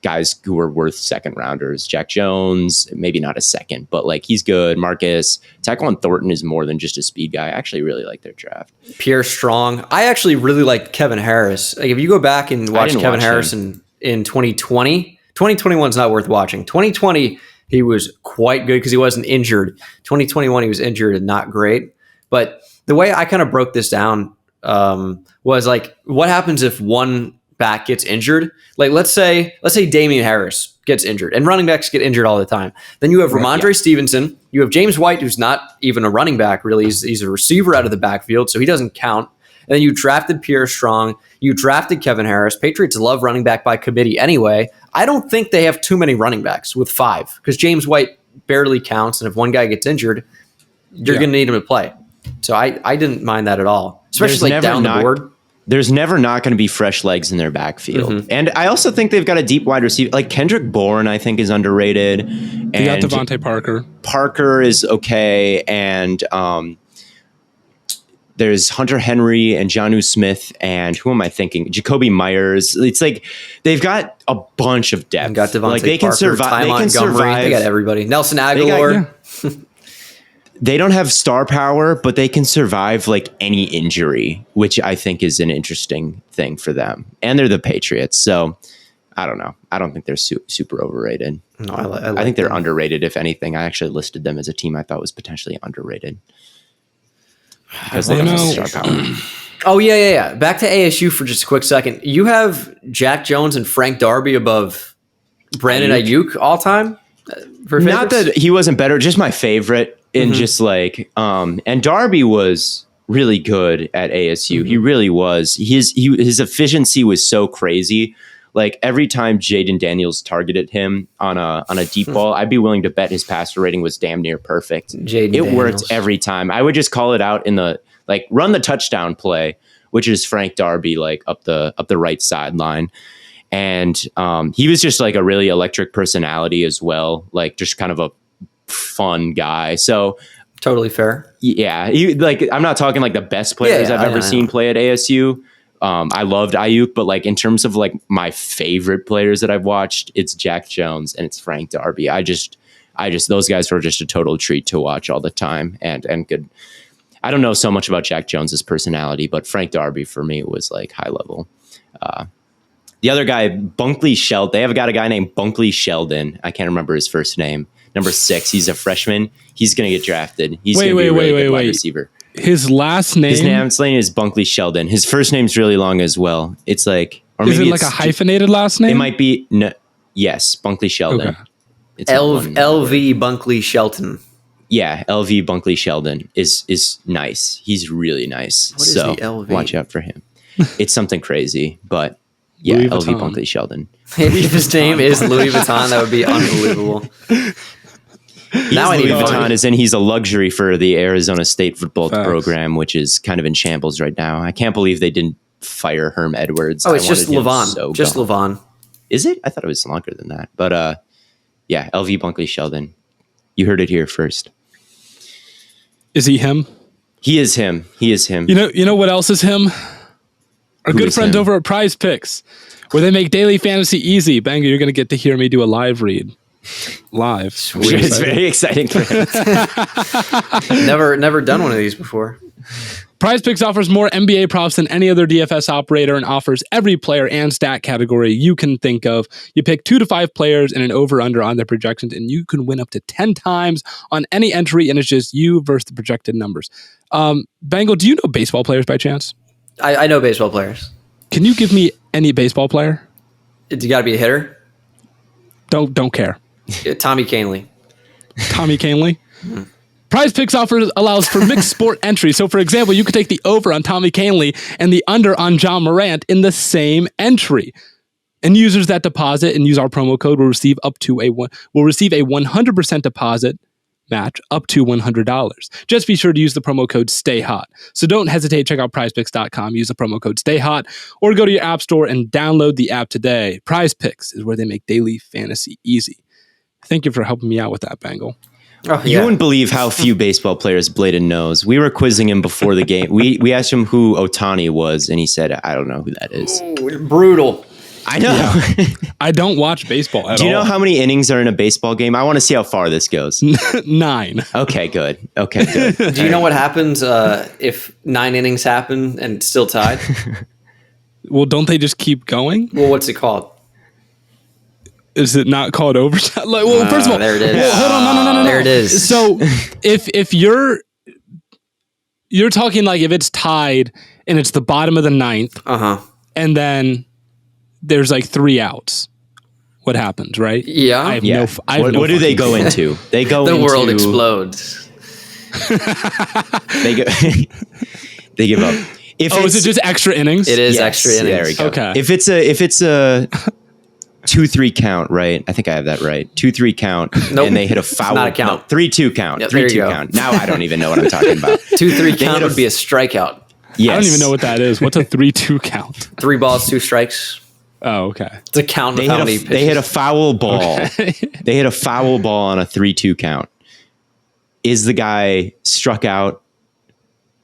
guys who are worth second rounders. Jack Jones, maybe not a second, but like he's good. Marcus, Tyquan Thornton is more than just a speed guy. I actually really like their draft. Pierre Strong. I actually really like Kevin Harris. Like if you go back and watch Kevin Harris in 2020, 2021 is not worth watching. 2020, he was quite good because he wasn't injured. 2021, he was injured and not great. But the way I kind of broke this down was like, what happens if one back gets injured? Like let's say Damian Harris gets injured, and running backs get injured all the time. Then you have Ramondre Stevenson, you have James White, who's not even a running back really. He's a receiver out of the backfield, so he doesn't count. And then you drafted Pierre Strong, you drafted Kevin Harris. Patriots love running back by committee anyway. I don't think they have too many running backs with 5 because James White barely counts, and if one guy gets injured, you're going to need him to play. So I didn't mind that at all, especially like down the board. There's never not going to be fresh legs in their backfield. Mm-hmm. And I also think they've got a deep wide receiver. Like Kendrick Bourne, I think, is underrated. They got Devontae Parker. Parker is okay. And there's Hunter Henry and Jonnu Smith. And who am I thinking? Jacoby Myers. It's like they've got a bunch of depth. Got Devontae like they Parker, can survive. Ty they can survive. They got everybody. Nelson Aguilar. They don't have star power, but they can survive like any injury, which I think is an interesting thing for them. And they're the Patriots. So I don't know. I don't think they're super overrated. No, I think they're underrated. If anything, I actually listed them as a team I thought was potentially underrated because they don't have star power. Oh, yeah. Back to ASU for just a quick second. You have Jack Jones and Frank Darby above Brandon Ayuk all time? Not that he wasn't better, just my favorite. And just like, and Darby was really good at ASU. Mm-hmm. He really was. His efficiency was so crazy. Like every time Jaden Daniels targeted him on a deep ball, I'd be willing to bet his passer rating was damn near perfect. It worked every time. I would just call it out in the like run the touchdown play, which is Frank Darby like up the right sideline. And he was just like a really electric personality as well, like just kind of a fun guy. So totally fair. Yeah, I'm not talking like the best players I've ever seen play at ASU. I loved Ayuk, but like in terms of like my favorite players that I've watched, it's Jack Jones and it's Frank Darby. I just those guys were just a total treat to watch all the time and good. I don't know so much about Jack Jones's personality, but Frank Darby for me was like high level. The other guy, Bunkley Sheldon. They have got a guy named Bunkley Sheldon. I can't remember his first name. Number 6. He's a freshman. He's going to get drafted. He's going to be a really good wide receiver. His last name? His name is Bunkley Sheldon. His first name's really long as well. It's like, or is maybe it like a hyphenated last name? It might be. No, yes, Bunkley Sheldon. Okay. It's LV Bunkley Shelton. Yeah, LV Bunkley Sheldon is nice. He's really nice. What is the LV? Watch out for him. It's something crazy, but yeah, LV Bunkley Sheldon. If his name is Louis Vuitton, that would be unbelievable. Now Louis Vuitton is in. He's a luxury for the Arizona State football program, which is kind of in shambles right now. I can't believe they didn't fire Herm Edwards. Oh, it's just Levon. Just Levon. Is it? I thought it was longer than that. But yeah, LV Bunkley Sheldon. You heard it here first. Is he him? He is him. He is him. You know what else is him? Our good friends over at PrizePicks, where they make daily fantasy easy. Banger, you're going to get to hear me do a live read. Live. It's very exciting for him. Never done one of these before. PrizePicks offers more NBA props than any other DFS operator and offers every player and stat category you can think of. You pick 2 to 5 players and an over-under on their projections, and you can win up to 10 times on any entry, and it's just you versus the projected numbers. Bengal, do you know baseball players by chance? I know baseball players. Can you give me any baseball player? You got to be a hitter? Don't care. Tommy Kahnle. Tommy Kahnle? PrizePicks allows for mixed sport entry. So, for example, you could take the over on Tommy Kahnle and the under on John Morant in the same entry. And users that deposit and use our promo code will receive a 100% deposit match up to $100. Just be sure to use the promo code STAYHOT. So don't hesitate. Check out PrizePicks.com. Use the promo code STAYHOT or go to your app store and download the app today. PrizePicks is where they make daily fantasy easy. Thank you for helping me out with that, Bengal. Oh, yeah. You wouldn't believe how few baseball players Blaiden knows. We were quizzing him before the game. We asked him who Ohtani was, and he said, I don't know who that is. Ooh, brutal. I know. Yeah. I don't watch baseball at all. Do you know how many innings are in a baseball game? I want to see how far this goes. 9. Okay, good. Okay, good. Do you know what happens if 9 innings happen and it's still tied? Well, don't they just keep going? Well, what's it called? Is it not called overtime? Like, well, first of all, there it is. Well, hold on, no. There it is. So if you're talking like if it's tied and it's the bottom of the 9th, and then there's like 3 outs, what happens, right? Yeah. I have no. What do they go into? They go the into world explodes. They give up. Is it just extra innings? It is extra innings. There we go. Okay. If it's a 2-3 count, right? I think I have that right. 2-3 count, Nope. And they hit a foul. Not a count. 3-2 count. Yep, there 3-2 you go. count. Now I don't even know what I'm talking about. 2-3 count would be a strikeout. Yes. I don't even know what that is. What's a 3-2 count? 3 balls, 2 strikes. Oh, okay. It's a count of how many pitches. They hit a foul ball. They hit a foul ball on a 3-2 count. Is the guy struck out?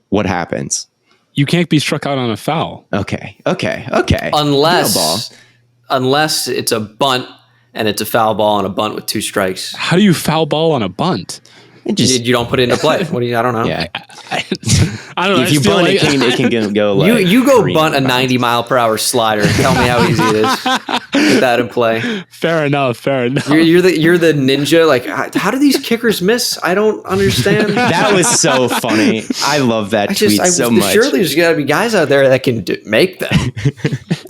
What happens? You can't be struck out on a foul. Okay. Unless it's a bunt and it's a foul ball on a bunt with 2 strikes. How do you foul ball on a bunt? You don't put it into play. What do you? I don't know. Yeah. I don't know. If you bunt, it can go like You go bunt a 90 mile per hour slider and tell me how easy it is. Put that in play. Fair enough. You're the ninja. Like, how do these kickers miss? I don't understand. That was so funny. I love that tweet so much. Surely there's got to be guys out there that can make them.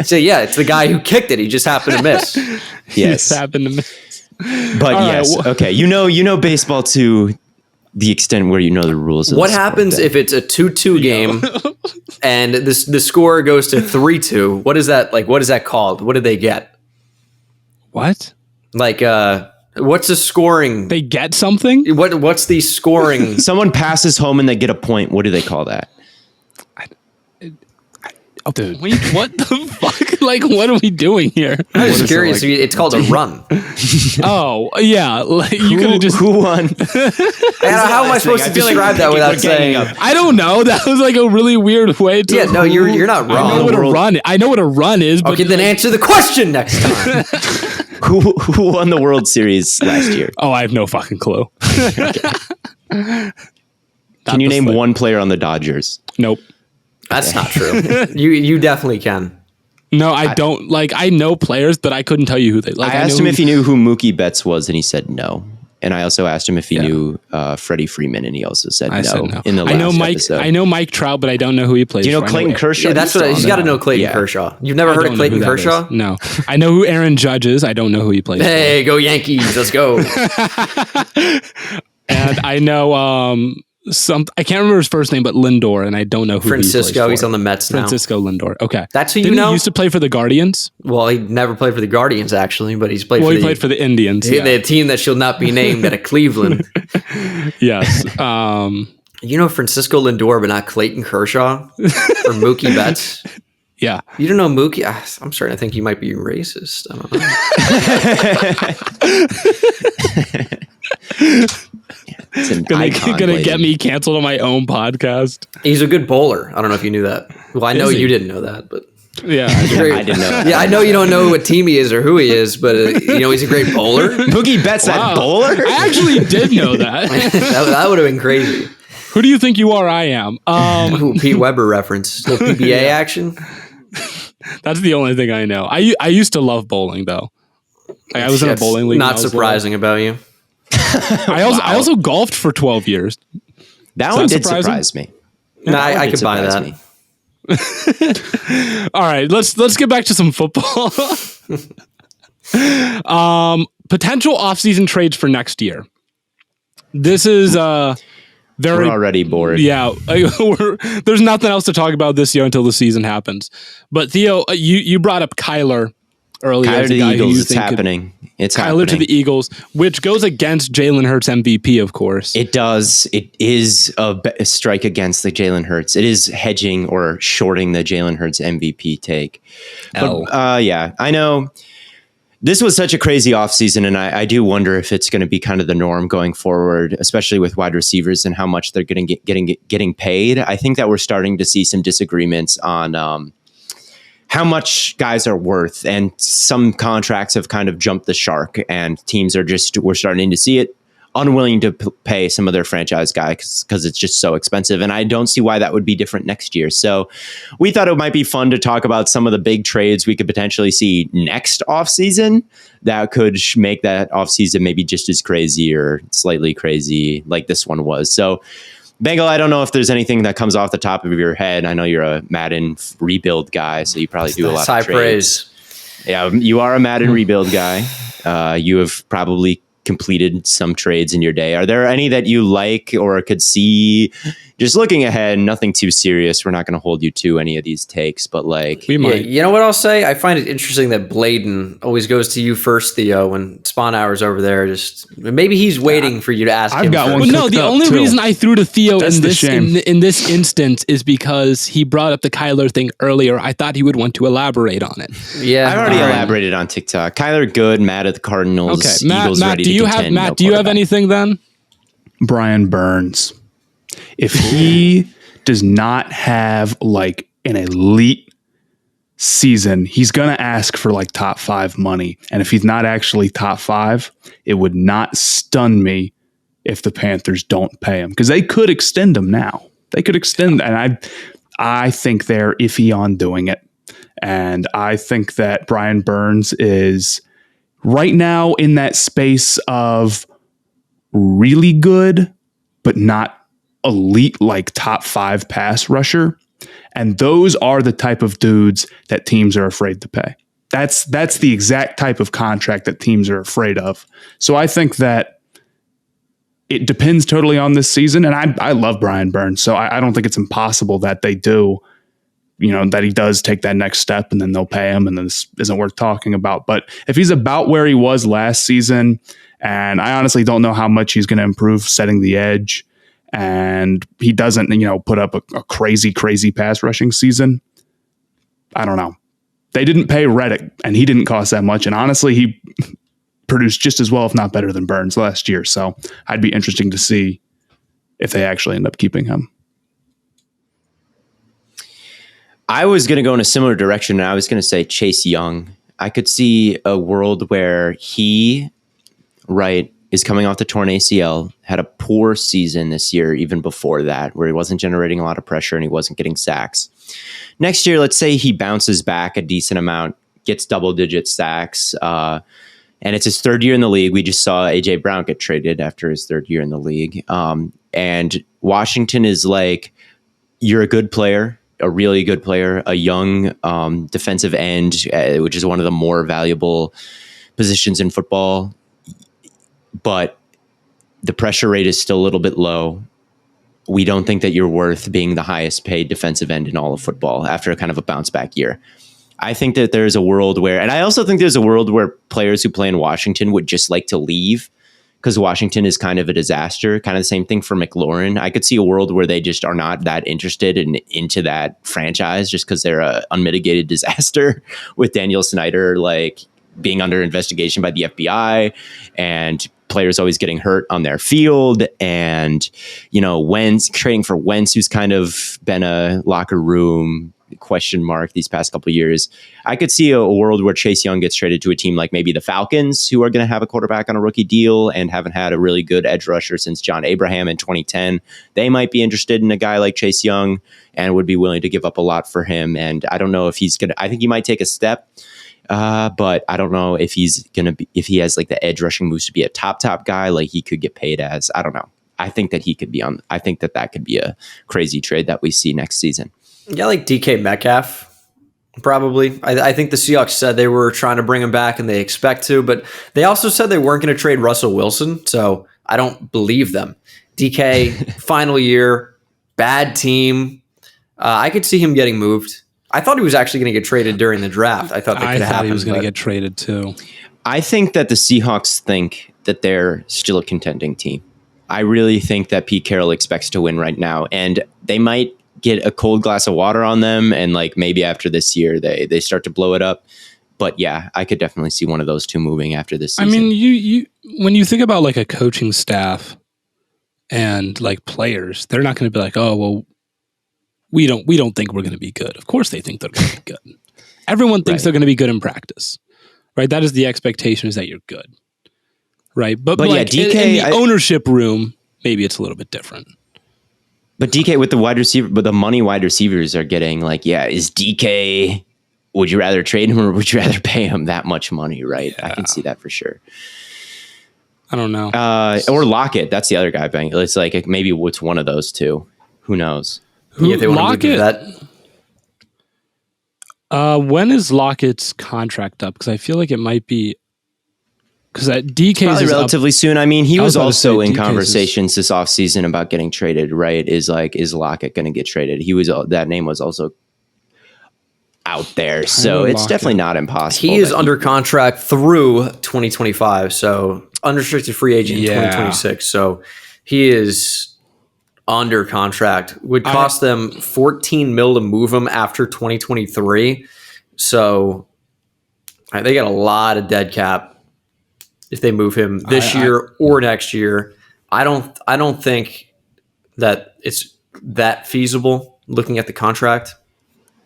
So yeah, it's the guy who kicked it. He just happened to miss. Yes, happened to miss. But All yes, right. okay. You know baseball to the extent where you know the rules. What happens if it's a 2-2 game and the score goes to 3-2? What is that like? What is that called? What did they get? What? Like, what's the scoring? They get something? What's the scoring? Someone passes home and they get a point. What do they call that? Dude. Wait, what the fuck? Like, what are we doing here? I'm just curious. It's called a run. Oh, yeah. Like, you could have just. Who won? How am I supposed to describe that without saying? I don't know. That was like a really weird way to. Yeah, no, you're not wrong. I know what a run is. But okay, then answer the question next time. Who won the World Series last year? Oh, I have no fucking clue. Can you name one player on the Dodgers? Nope. That's not true. You definitely can. No, I don't. Like, I know players, but I couldn't tell you who they. Like, I asked him if he knew who Mookie Betts was, and he said no. And I also asked him if he knew Freddie Freeman, and he also said no. In the last episode. I know Mike Trout, but I don't know who he plays. Do you know Clayton Kershaw? Yeah, that's what he's got to know. Clayton Kershaw. You've never heard of Clayton Kershaw? No, I know who Aaron Judge is. I don't know who he plays. Hey, go Yankees! Let's go. And I know I can't remember his first name, but Lindor, and I don't know who Francisco. He's on the Mets now. Francisco Lindor. Okay, that's who Didn't you know. He used to play for the Guardians. Well, he never played for the Guardians actually, but he played for the Indians. The team that shall not be named out of Cleveland. Yes. You know Francisco Lindor, but not Clayton Kershaw or Mookie Betts. Yeah. You don't know Mookie? I'm starting to think you might be racist. I don't know. Gonna get me canceled on my own podcast. He's a good bowler. I don't know if you knew that. Well, I know you didn't know that, but yeah, I didn't know that. Yeah, I know you don't know what team he is or who he is, but he's a great bowler. Mookie Betts, that bowler? I actually did know that. that would have been crazy. Who do you think you are? I am. Pete Weber reference. Little PBA action. That's the only thing I know. I used to love bowling though. I was in a bowling league. Not surprising about you. I also golfed for 12 years. That one did surprise me. No, I could buy that. All right, let's get back to some football. Potential offseason trades for next year. This is we're already bored. Yeah, there's nothing else to talk about this year until the season happens. But Theo, you brought up Kyler earlier. Kyler to the Eagles. It's happening. Kyler to the Eagles, which goes against Jalen Hurts MVP, of course. It does. It is a strike against the Jalen Hurts. It is hedging or shorting the Jalen Hurts MVP take. But, yeah, I know. This was such a crazy offseason, and I do wonder if it's going to be kind of the norm going forward, especially with wide receivers and how much they're getting paid. I think that we're starting to see some disagreements on how much guys are worth, and some contracts have kind of jumped the shark, and teams we're starting to see it, unwilling to pay some of their franchise guys because it's just so expensive. And I don't see why that would be different next year. So we thought it might be fun to talk about some of the big trades we could potentially see next offseason that could make that offseason maybe just as crazy or slightly crazy like this one was. So Bengal, I don't know if there's anything that comes off the top of your head. I know you're a Madden rebuild guy, so you probably do a lot of trades. Praise. Yeah, you are a Madden rebuild guy. You have probably completed some trades in your day. Are there any that you like or could see? Just looking ahead, nothing too serious. We're not going to hold you to any of these takes, but like we might. You know what I'll say? I find it interesting that Blaiden always goes to you first, Theo, when Spawn Hour's over there. Just maybe he's waiting for you to ask him. I've got one. Well, no, the only reason I threw to Theo in this instance is because he brought up the Kyler thing earlier. I thought he would want to elaborate on it. Yeah, I've already elaborated on TikTok. Kyler good, mad at the Cardinals. Okay, Matt, do you have anything then? Brian Burns. If he does not have like an elite season, he's going to ask for like top 5 money. And if he's not actually top 5, it would not stun me if the Panthers don't pay him, because they could extend him now. They could extend, and I think they're iffy on doing it. And I think that Brian Burns is right now in that space of really good, but not elite, like top 5 pass rusher. And those are the type of dudes that teams are afraid to pay. That's the exact type of contract that teams are afraid of. So I think that it depends totally on this season. And I love Brian Burns. So I don't think it's impossible that they do, that he does take that next step and then they'll pay him and then this isn't worth talking about. But if he's about where he was last season, and I honestly don't know how much he's going to improve setting the edge, and he doesn't, put up a crazy, crazy pass rushing season, I don't know. They didn't pay Reddick, and he didn't cost that much. And honestly, he produced just as well, if not better, than Burns last year. So I'd be interesting to see if they actually end up keeping him. I was going to go in a similar direction, and I was going to say Chase Young. I could see a world where he, is coming off the torn ACL, had a poor season this year, even before that, where he wasn't generating a lot of pressure and he wasn't getting sacks. Next year, let's say he bounces back a decent amount, gets double-digit sacks, and it's his 3rd year in the league. We just saw A.J. Brown get traded after his 3rd year in the league. And Washington is like, you're a good player, a really good player, a young defensive end, which is one of the more valuable positions in football. But the pressure rate is still a little bit low. We don't think that you're worth being the highest paid defensive end in all of football after a kind of a bounce back year. I think that there's a world where, and I also think there's a world where players who play in Washington would just like to leave because Washington is kind of a disaster. Kind of the same thing for McLaurin. I could see a world where they just are not that interested into that franchise just because they're a unmitigated disaster with Daniel Snyder being under investigation by the FBI and players always getting hurt on their field, and trading for Wentz, who's kind of been a locker room question mark these past couple of years. I could see a world where Chase Young gets traded to a team like maybe the Falcons, who are going to have a quarterback on a rookie deal and haven't had a really good edge rusher since John Abraham in 2010. They might be interested in a guy like Chase Young and would be willing to give up a lot for him. And I don't know if I think he might take a step. But I don't know if if he has the edge rushing moves to be a top guy, he could get paid as. I don't know. I think that he could be on. I think that could be a crazy trade that we see next season. Yeah, like DK Metcalf, probably. I think the Seahawks said they were trying to bring him back and they expect to, but they also said they weren't going to trade Russell Wilson. So I don't believe them. DK, final year, bad team. I could see him getting moved. I thought he was actually going to get traded during the draft. I thought that could happen. He was going to get traded too. I think that the Seahawks think that they're still a contending team. I really think that Pete Carroll expects to win right now, and they might get a cold glass of water on them, and maybe after this year they start to blow it up. But yeah, I could definitely see one of those two moving after this season. I mean, you when you think about a coaching staff and players, they're not going to be oh well, we don't think we're going to be good. Of course they think they're going to be good. everyone thinks they're going to be good in practice, right? That is the expectation, is that you're good, right? But like, DK, in the ownership room, maybe it's a little bit different. But DK with the wide receiver, but the money wide receivers are getting, like, is DK, would you rather trade him or would you rather pay him that much money, right? Yeah. I can see that for sure. I don't know. Or Lockett, that's the other guy. It's like maybe it's one of those two. Who knows? They want to move that. When is Lockett's contract up? Because I feel like it might be, because DK is relatively soon. I mean, he was also in DK's conversations this offseason about getting traded, right? Is Lockett going to get traded? That name was also out there. So it's definitely not impossible. He is under contract through 2025. So unrestricted free agent in 2026. So he is under contract. Would cost them $14 million to move him after 2023. So they got a lot of dead cap if they move him this year or next year. I don't think that it's that feasible looking at the contract.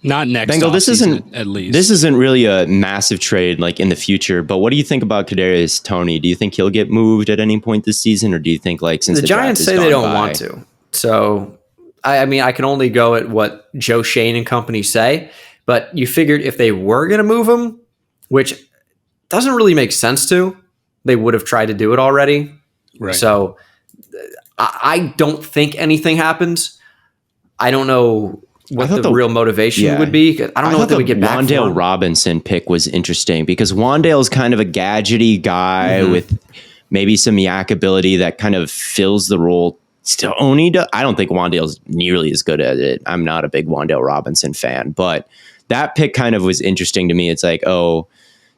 Not next Bengal, this isn't at least. This isn't really a massive trade like in the future, but what do you think about Kadarius Toney? Do you think he'll get moved at any point this season, or do you think, like, since the Giants say they don't want to? So I mean, I can only go at what Joe Shane and company say, but you figured if they were going to move him, which doesn't really make sense to, they would have tried to do it already. Right. So I don't think anything happens. I don't know what the real motivation would be. I don't know what they would get back from. Wan'Dale Robinson pick was interesting because Wan'Dale's kind of a gadgety guy with maybe some yak ability that kind of fills the role. I don't think Wan'Dale's nearly as good at it. I'm not a big Wan'Dale Robinson fan, but that pick kind of was interesting to me. It's like,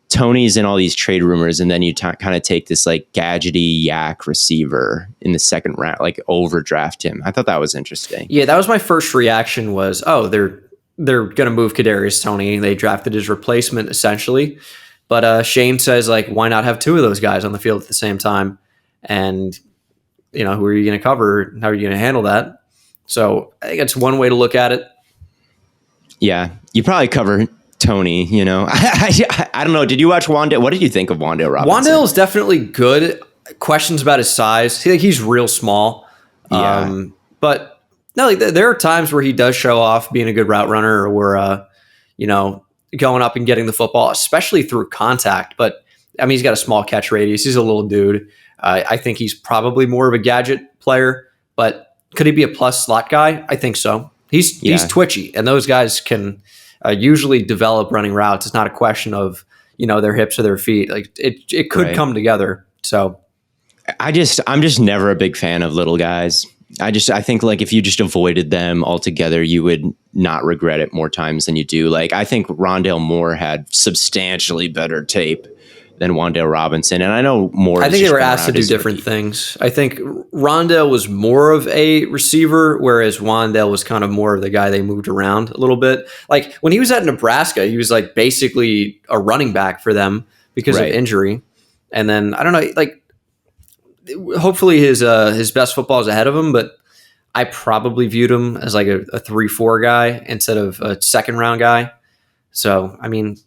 Tony's in all these trade rumors, and then you kind of take this like gadgety yak receiver in the second round, like overdraft him. I thought that was interesting. Yeah, that was my first reaction was, they're going to move Kadarius Toney. They drafted his replacement essentially. But Shane says, like, why not have two of those guys on the field at the same time? And, who are you going to cover? How are you going to handle that? So I think that's one way to look at it. Yeah, you probably cover Toney, I don't know. Did you watch Wan'Dale? What did you think of Wan'Dale Robinson? Wan'Dale is definitely good. Questions about his size. He's real small. Yeah. But no, like, there are times where he does show off being a good route runner or, going up and getting the football, especially through contact. But I mean, he's got a small catch radius. He's a little dude. I think he's probably more of a gadget player, but could he be a plus slot guy? I think so. He's twitchy, and those guys can usually develop running routes. It's not a question of, their hips or their feet. Like it could come together. So I'm just never a big fan of little guys. I think like if you just avoided them altogether, you would not regret it more times than you do. Like I think Rondale Moore had substantially better tape than Wan'Dale Robinson. And I know Moore. I think they were asked to do different things. I think Rondale was more of a receiver, whereas Wan'Dale was kind of more of the guy they moved around a little bit. Like when he was at Nebraska, he was like basically a running back for them because of injury. And then I don't know, like hopefully his best football is ahead of him, but I probably viewed him as like a 3-4 guy instead of a second round guy. So, I mean,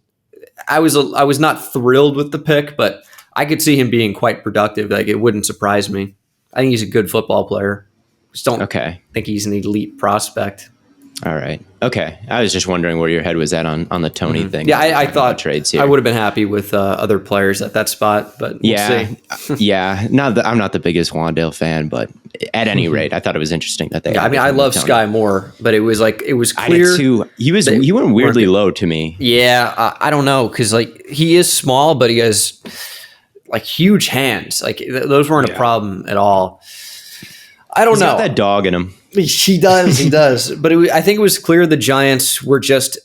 I was not thrilled with the pick, but I could see him being quite productive. Like it wouldn't surprise me. I think he's a good football player. Just don't think he's an elite prospect. All right. Okay. I was just wondering where your head was at on the Toney thing. Yeah, I thought trades here. I would have been happy with other players at that spot, but we'll see. Yeah. I'm not the biggest Wan'Dale fan, but at any rate, I thought it was interesting that they. Yeah, I mean, I love Sky Moore, but it was clear. I did too. He went weirdly low to me. Yeah, I don't know because like he is small, but he has like huge hands. Like those weren't a problem at all. I don't know. He's got that dog in him. He does. But I think it was clear the Giants were just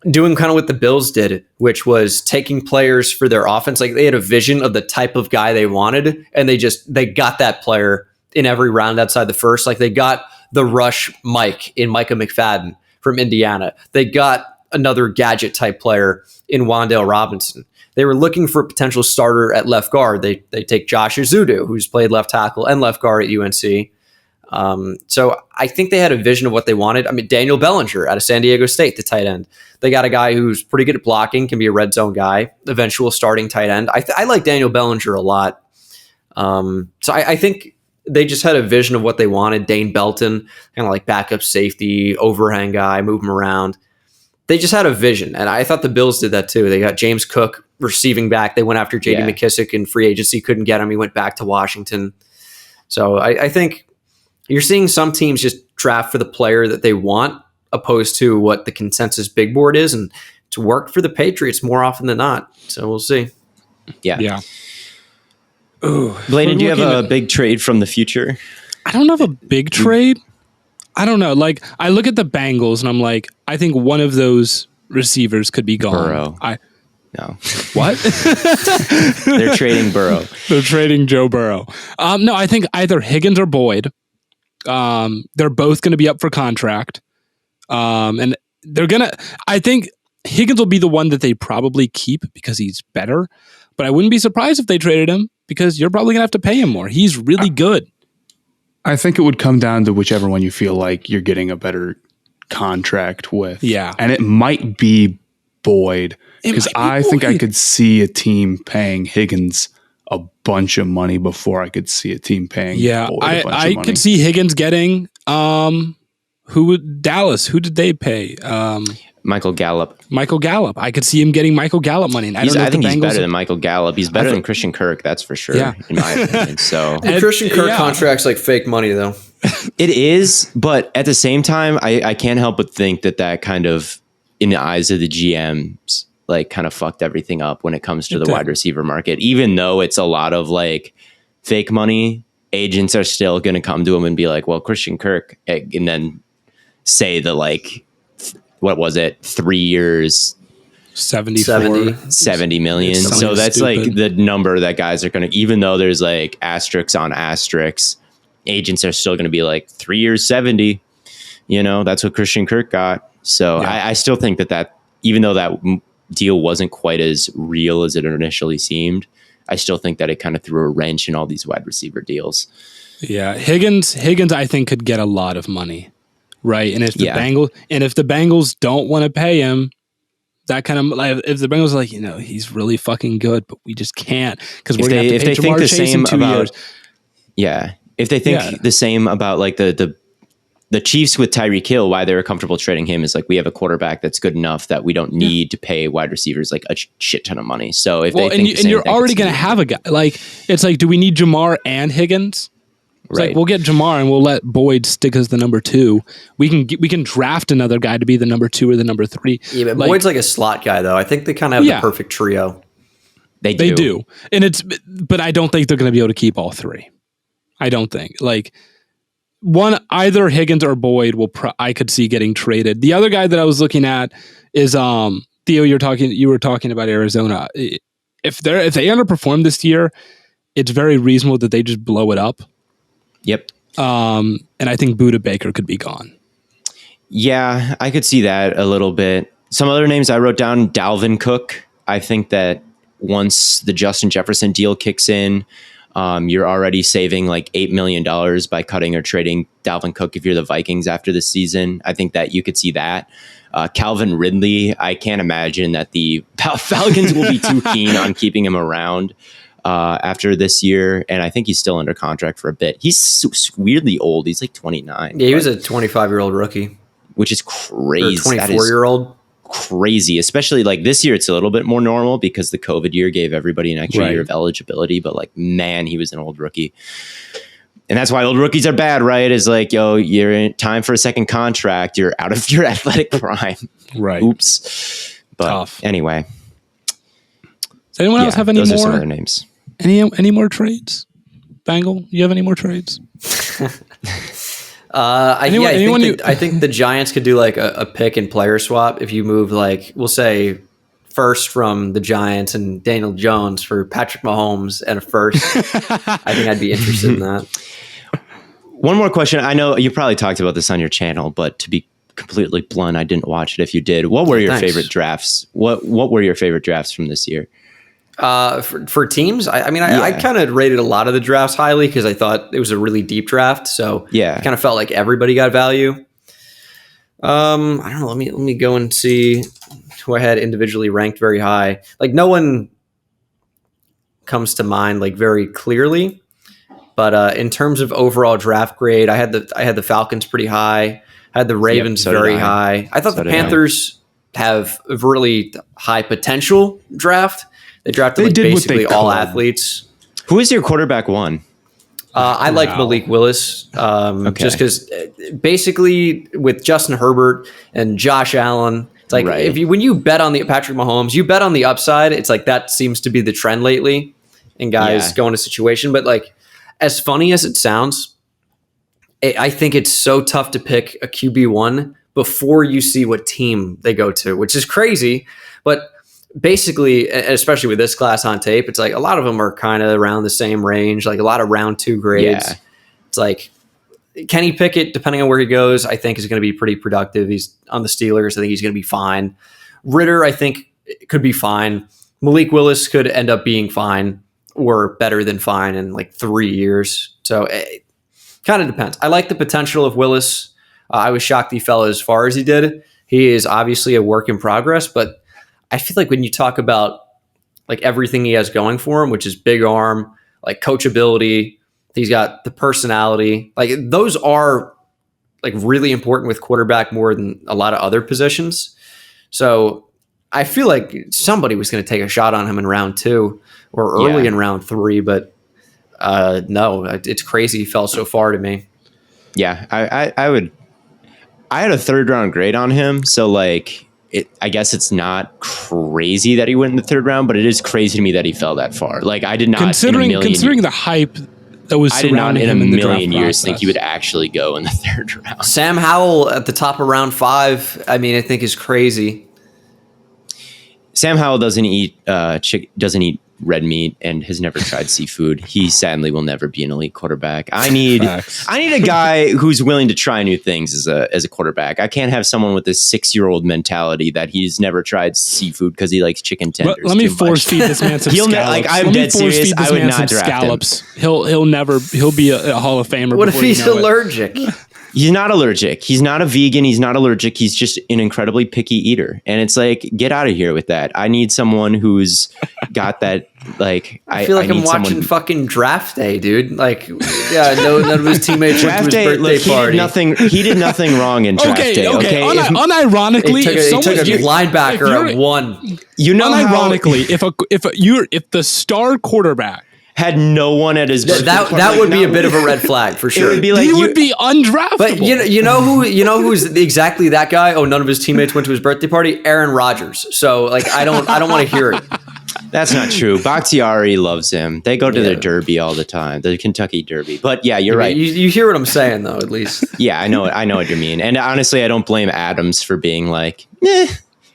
doing kind of what the Bills did, which was taking players for their offense. Like they had a vision of the type of guy they wanted, and they got that player in every round outside the first. Like they got the rush Mike in Micah McFadden from Indiana. They got another gadget type player in Wan'Dale Robinson. They were looking for a potential starter at left guard. They take Josh Azudu, who's played left tackle and left guard at UNC. So I think they had a vision of what they wanted. I mean, Daniel Bellinger out of San Diego State, the tight end. They got a guy who's pretty good at blocking, can be a red zone guy, eventual starting tight end. I like Daniel Bellinger a lot. So I think they just had a vision of what they wanted. Dane Belton, kind of like backup safety, overhang guy, move him around. They just had a vision, and I thought the Bills did that too. They got James Cook receiving back. They went after J.D. McKissick in free agency, couldn't get him. He went back to Washington. So I think you're seeing some teams just draft for the player that they want, opposed to what the consensus big board is, and it's worked for the Patriots more often than not. So we'll see. Yeah. Ooh, Blaiden, do you have a big trade from the future? I don't have a big trade. I don't know. Like, I look at the Bengals and I'm like, I think one of those receivers could be gone. Burrow. No. What? They're trading Burrow. They're trading Joe Burrow. No, I think either Higgins or Boyd. They're both going to be up for contract. And I think Higgins will be the one that they probably keep because he's better. But I wouldn't be surprised if they traded him because you're probably going to have to pay him more. He's really good. I think it would come down to whichever one you feel like you're getting a better contract with. Yeah. And it might be Boyd. Because I think I could see a team paying Higgins a bunch of money before I could see a team paying Boyd a bunch of money. I could see Higgins getting Dallas. Who did they pay? Michael Gallup. I could see him getting Michael Gallup money. I think he's better than Michael Gallup. He's better than Christian Kirk, that's for sure, in my opinion. So the Christian Kirk contract's like fake money, though. It is, but at the same time, I can't help but think that kind of, in the eyes of the GMs, like kind of fucked everything up when it comes to the wide receiver market. Even though it's a lot of like fake money, agents are still going to come to him and be like, well, Christian Kirk, and then say the like, what was it? 3 years, 70 million. So that's stupid. Like the number that guys are going to, even though there's like asterisks on asterisks, agents are still going to be like 3 years, 70, that's what Christian Kirk got. So I still think that even though that deal wasn't quite as real as it initially seemed, I still think that it kind of threw a wrench in all these wide receiver deals. Yeah. Higgins, I think could get a lot of money. Right. And if the Bengals don't want to pay him, that kind of like, if the Bengals are like, he's really fucking good, but we just can't because we're going to have to pay Jamar Chase in 2 years. Yeah. If they think the same about like the Chiefs with Tyreek Hill, why they were comfortable trading him is like, we have a quarterback that's good enough that we don't need to pay wide receivers like a shit ton of money. So if they think you're already going to have a guy like, it's like, do we need Jamar and Higgins? It's like, we'll get Jamar and we'll let Boyd stick as the number 2. We can draft another guy to be the number 2 or the number 3. Yeah, but Boyd's like a slot guy though. I think they kind of have the perfect trio. They do. But I don't think they're going to be able to keep all 3. I don't think like either Higgins or Boyd I could see getting traded. The other guy that I was looking at is Theo. You were talking about Arizona. If they underperform this year, it's very reasonable that they just blow it up. Yep. And I think Budda Baker could be gone. Yeah, I could see that a little bit. Some other names I wrote down, Dalvin Cook. I think that once the Justin Jefferson deal kicks in, you're already saving like $8 million by cutting or trading Dalvin Cook if you're the Vikings after the season. I think that you could see that. Calvin Ridley, I can't imagine that the Falcons will be too keen on keeping him around after this year, and I think he's still under contract for a bit. He's weirdly old. He's like 29. Yeah, he was a 25-year-old rookie. Which is crazy. 24-year-old. Crazy, especially like this year it's a little bit more normal because the COVID year gave everybody an extra year of eligibility, but like, man, he was an old rookie. And that's why old rookies are bad, right? Is like, you're in time for a second contract. You're out of your athletic prime. Right. Oops. But tough. Anyway. Does anyone else have any those more? Are some other names. Any more trades? Bangle, you have any more trades? I think the Giants could do like a pick and player swap. If you move like, we'll say first from the Giants and Daniel Jones for Patrick Mahomes and a first, I think I'd be interested in that. One more question. I know you probably talked about this on your channel, but to be completely blunt, I didn't watch it. If you did, what were your favorite drafts? What were your favorite drafts from this year? For teams, I kind of rated a lot of the drafts highly because I thought it was a really deep draft. So Yeah. I kind of felt like everybody got value. I don't know. Let me go and see who I had individually ranked very high. Like no one comes to mind like very clearly, but in terms of overall draft grade, I had the Falcons pretty high. I had the Ravens very high. I thought the Panthers have a really high potential draft. They drafted basically all athletes. Who is your quarterback one? I like Malik Willis just because basically with Justin Herbert and Josh Allen, it's like when you bet on the Patrick Mahomes, you bet on the upside. It's like that seems to be the trend lately in guys going to situation. But like as funny as it sounds, I think it's so tough to pick a QB1 before you see what team they go to, which is crazy. But basically, especially with this class on tape, it's like a lot of them are kind of around the same range, like a lot of round 2 grades. Yeah. It's like Kenny Pickett, depending on where he goes, I think is going to be pretty productive. He's on the Steelers. I think he's going to be fine. Ritter, I think, could be fine. Malik Willis could end up being fine or better than fine in like 3 years. So it kind of depends. I like the potential of Willis. I was shocked he fell as far as he did. He is obviously a work in progress, but I feel like when you talk about like everything he has going for him, which is big arm, like coachability, he's got the personality, like those are like really important with quarterback more than a lot of other positions. So I feel like somebody was going to take a shot on him in round 2 or early in round 3, but no, it's crazy he fell so far to me. Yeah, I had a 3rd round grade on him, so like I guess it's not crazy that he went in the 3rd round, but it is crazy to me that he fell that far. Like I did not considering the hype that was surrounding him in the draft million years think he would actually go in the 3rd round. Sam Howell at the top of round 5, I mean, I think is crazy. Sam Howell doesn't eat red meat and has never tried seafood. He sadly will never be an elite quarterback. I need a guy who's willing to try new things as a quarterback. I can't have someone with this 6-year-old mentality that he's never tried seafood because he likes chicken tenders. Let me force feed this man some scallops. I'm dead serious. I would not draft scallops. He'll be a Hall of Famer. What if he's allergic? He's not allergic. He's not a vegan. He's not allergic. He's just an incredibly picky eater. And it's like, get out of here with that. I need someone who's got that. Like, I feel like I'm watching fucking draft day, dude. Like, yeah, none of his teammates went to his birthday party. He did nothing wrong in draft day. Okay. Unironically, he took a linebacker at 1. Unironically, if the star quarterback had no one at his birthday party, that would be a bit of a red flag for sure. It would be like he would be undraftable. But you know who's exactly that guy? Oh, none of his teammates went to his birthday party. Aaron Rodgers. So like I don't want to hear it. That's not true. Bakhtiari loves him. They go to the Derby all the time, the Kentucky Derby. But yeah, you're right. You hear what I'm saying though, at least. Yeah, I know what you mean. And honestly, I don't blame Adams for being like,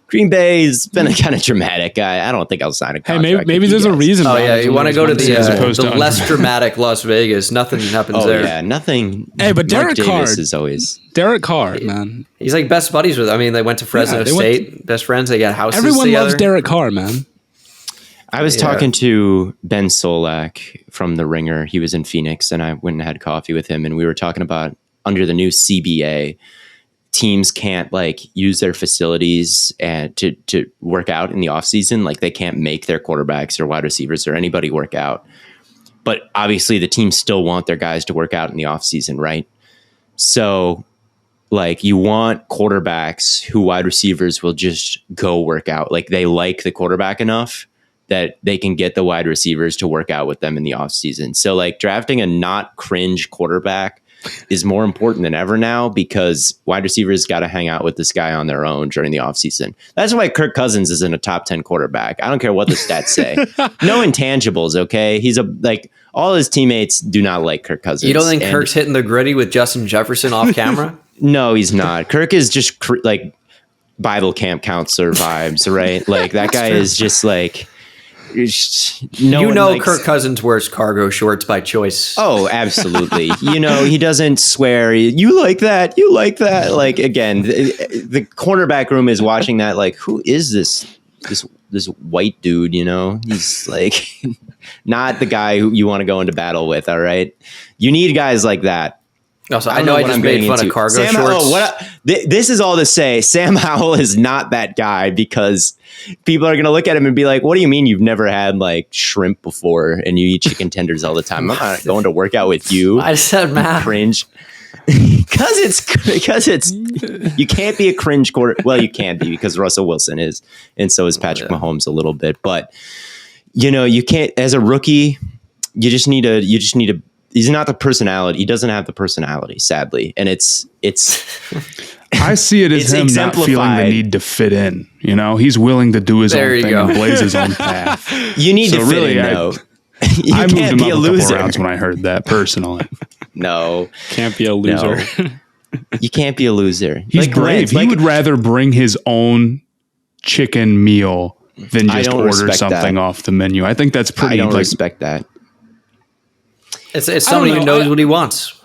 Green Bay's been a kind of dramatic guy. I don't think I'll sign a contract. Hey, maybe there's a reason. Oh yeah, you want to go to the less dramatic Las Vegas? Nothing happens there. Yeah, nothing. Hey, but Derek Carr is always Derek Carr, man. He's like best buddies with. I mean, they went to Fresno State, best friends. They got houses Everyone together. loves Derek Carr, man. I was talking to Ben Solak from The Ringer. He was in Phoenix, and I went and had coffee with him, and we were talking about under the new CBA. Teams can't like use their facilities and to work out in the off season. Like they can't make their quarterbacks or wide receivers or anybody work out. But obviously the teams still want their guys to work out in the off season, right? So like you want quarterbacks who wide receivers will just go work out. Like they like the quarterback enough that they can get the wide receivers to work out with them in the off season. So like drafting a not cringe quarterback is more important than ever now because wide receivers got to hang out with this guy on their own during the offseason. That's why Kirk Cousins isn't a top 10 quarterback. I don't care what the stats say. No intangibles, okay? He's all his teammates do not like Kirk Cousins. You don't think Kirk's hitting the gritty with Justin Jefferson off camera? No, he's not. Kirk is just like Bible camp counselor vibes, right? Like that guy is just like... Kirk Cousins wears cargo shorts by choice. Oh, absolutely. He doesn't swear. You like that. You like that. Like, again, the cornerback room is watching that like, who is this this white dude, you know, he's like not the guy who you want to go into battle with. All right. You need guys like that. Also, I know I just made fun of cargo shorts. This is all to say, Sam Howell is not that guy, because people are going to look at him and be like, what do you mean you've never had like shrimp before and you eat chicken tenders all the time? I'm not going to work out with you. I said, Matt. Cringe. Because it's you can't be a cringe quarter. Well, you can be, because Russell Wilson is, and so is Patrick Mahomes a little bit. But you know, you can't, as a rookie, you just need a. He's not the personality. He doesn't have the personality, sadly, and it's. I see it as him not feeling the need to fit in. You know, he's willing to do his own thing and blaze his own path. You need to fit in, though. I moved him up a couple rounds when I heard that personally. No, can't be a loser. No. You can't be a loser. He's like brave. He would rather bring his own chicken meal than just order something off the menu. I think that's pretty. I don't respect that. It's somebody who knows what he wants.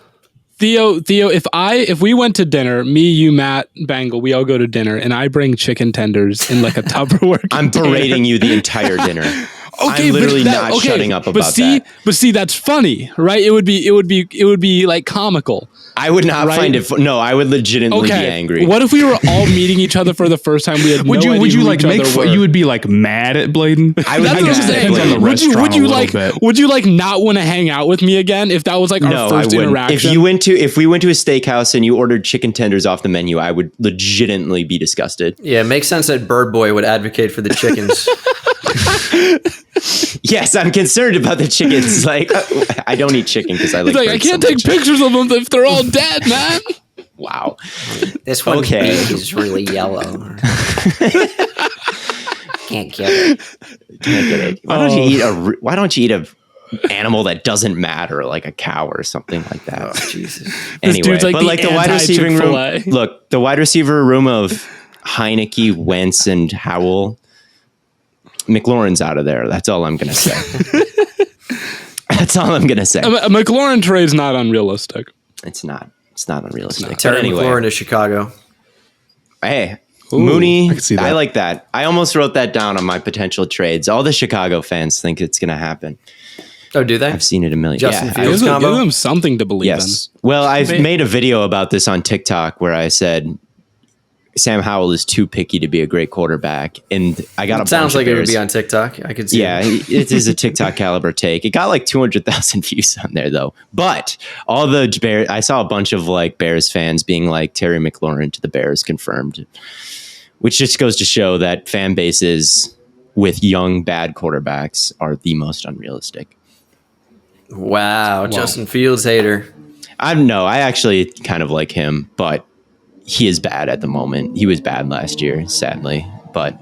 Theo, if we went to dinner, me, you, Matt, Bengal, we all go to dinner, and I bring chicken tenders in like a Tupperware container. I'm berating you the entire dinner. Okay, I'm literally not shutting up about that. But see, that's funny, right? It would be like comical. I would not find it. No, I would legitimately be angry. What if we were all meeting each other for the first time? We had would you like make fun? You would be like mad at Blaiden. I would be mad. Would you like not want to hang out with me again if that was like our first interaction? If we went to a steakhouse and you ordered chicken tenders off the menu, I would legitimately be disgusted. Yeah, it makes sense that Bird Boy would advocate for the chickens. Yes, I'm concerned about the chickens. Like, I don't eat chicken because I like. I can't take pictures of them if they're all dead, man. Wow. This one is really yellow. Can't get it. Why don't you eat a animal that doesn't matter, like a cow or something like that? Oh, Jesus. Anyway, but the wide receiving room. Look, the wide receiver room of Heineke, Wentz, and Howell. McLaurin's out of there. That's all I'm going to say. That's all I'm going to say. A McLaurin trade's not unrealistic. It's not. It's not unrealistic. Terry McLaurin to Chicago. Hey, Mooney. I like that. I almost wrote that down on my potential trades. All the Chicago fans think it's going to happen. Oh, do they? I've seen it a million. Justin Fields combo? Give them something to believe in. Well, I've made a video about this on TikTok where I said Sam Howell is too picky to be a great quarterback, and I got sounds like it would be on TikTok. I could see. Yeah, it is a TikTok caliber take. It got like 200,000 views on there though. But all the Bears, I saw a bunch of like Bears fans being like Terry McLaurin to the Bears confirmed, which just goes to show that fan bases with young bad quarterbacks are the most unrealistic. Wow, Justin Fields hater. I actually kind of like him, but he is bad at the moment. He was bad last year, sadly, but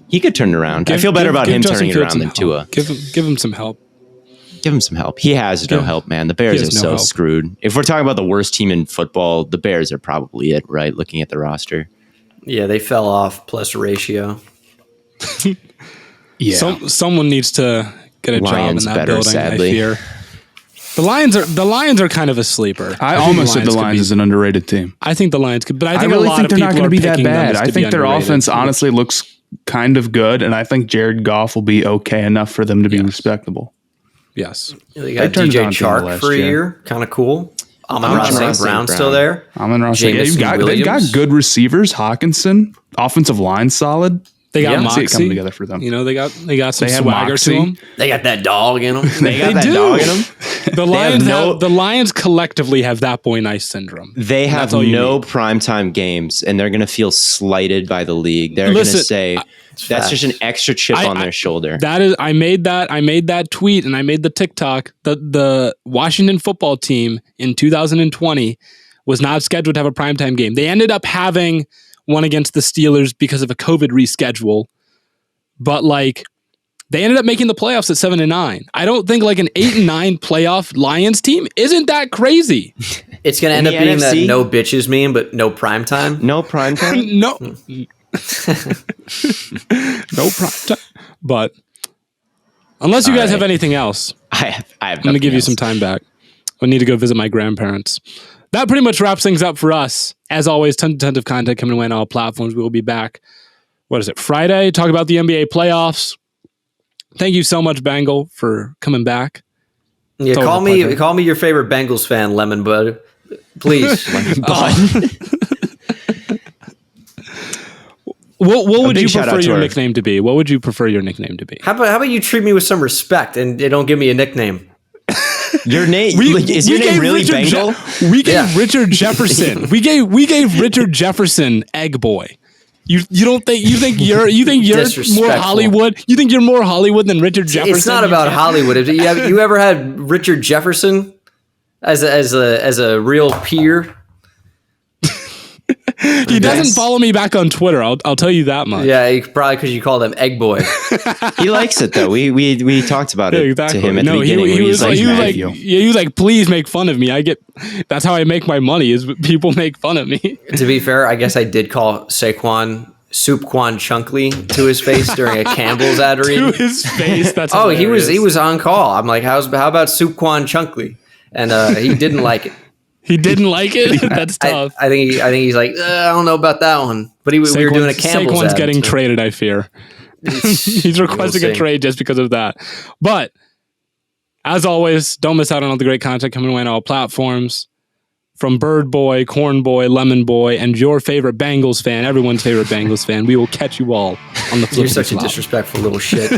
he could turn it around. I feel better about him turning it around than Tua. Give him some help. Give him some help. He has no help, man. The Bears are so screwed. If we're talking about the worst team in football, the Bears are probably it, right? Looking at the roster. Yeah, they fell off plus ratio. Yeah. Someone needs to get a Lions job in that building, sadly. I fear. The Lions are kind of a sleeper. I almost said the Lions is an underrated team. I think the Lions could, but I think really think they're not going to be that bad. I think their offense honestly looks kind of good, and I think Jared Goff will be okay enough for them to be respectable. Yes. They got DJ Chark for a year. Kind of cool. Amon-Ra St. Brown still there. Amon-Ra St. They've got good receivers. Hawkinson, offensive line solid. They got Moxie coming together for them. You know, they got some swagger to them. They got that dog in them. They got that dog in them. The Lions collectively have that boy nice syndrome. They have no primetime games, and they're going to feel slighted by the league. They're going to say that's just an extra chip on their shoulder. That is, I made that tweet and I made the TikTok. The Washington football team in 2020 was not scheduled to have a primetime game. They ended up having one against the Steelers because of a COVID reschedule, but like they ended up making the playoffs at 7-9. I don't think like an 8-9 playoff Lions team isn't that crazy. It's going to end up being that no bitches meme, but no prime time. No prime time. No, no prime time. But unless you guys have anything else, I have. I'm going to give you some time back. I need to go visit my grandparents. That pretty much wraps things up for us. As always, tons of content coming away on all platforms. We will be back what is it, Friday, talk about the NBA playoffs. Thank you so much, Bengal, for coming back. Yeah, call me your favorite Bengals fan, Lemon Bud. Please. What would you prefer your nickname to be? What would you prefer your nickname to be? How about you treat me with some respect and don't give me a nickname? Your name is your name really Bengal? We gave Richard Jefferson. We gave Richard Jefferson Egg Boy. You think you're more Hollywood? You think you're more Hollywood than Richard Jefferson? It's not about Hollywood. You ever had Richard Jefferson as a real peer? He doesn't follow me back on Twitter. I'll tell you that much. Yeah, probably because you called him Egg Boy. He likes it though. We talked about it to him at the beginning. He was like, please make fun of me. That's how I make my money. Is people make fun of me. To be fair, I guess I did call Saquon Soupquan Chunkley to his face during a Campbell's ad read. To his face. That's he was on call. I'm like, how about Soupquan Chunkley? And he didn't like it. He didn't like it. That's tough. I think he's like, I don't know about that one. But we were doing a Campbell's Saquon's ad. getting traded, I fear. He's requesting a trade just because of that. But as always, don't miss out on all the great content coming away on all platforms. From Bird Boy, Corn Boy, Lemon Boy, and your favorite Bengals fan, everyone's favorite Bengals fan. We will catch you all on the flip. You're such a disrespectful little shit.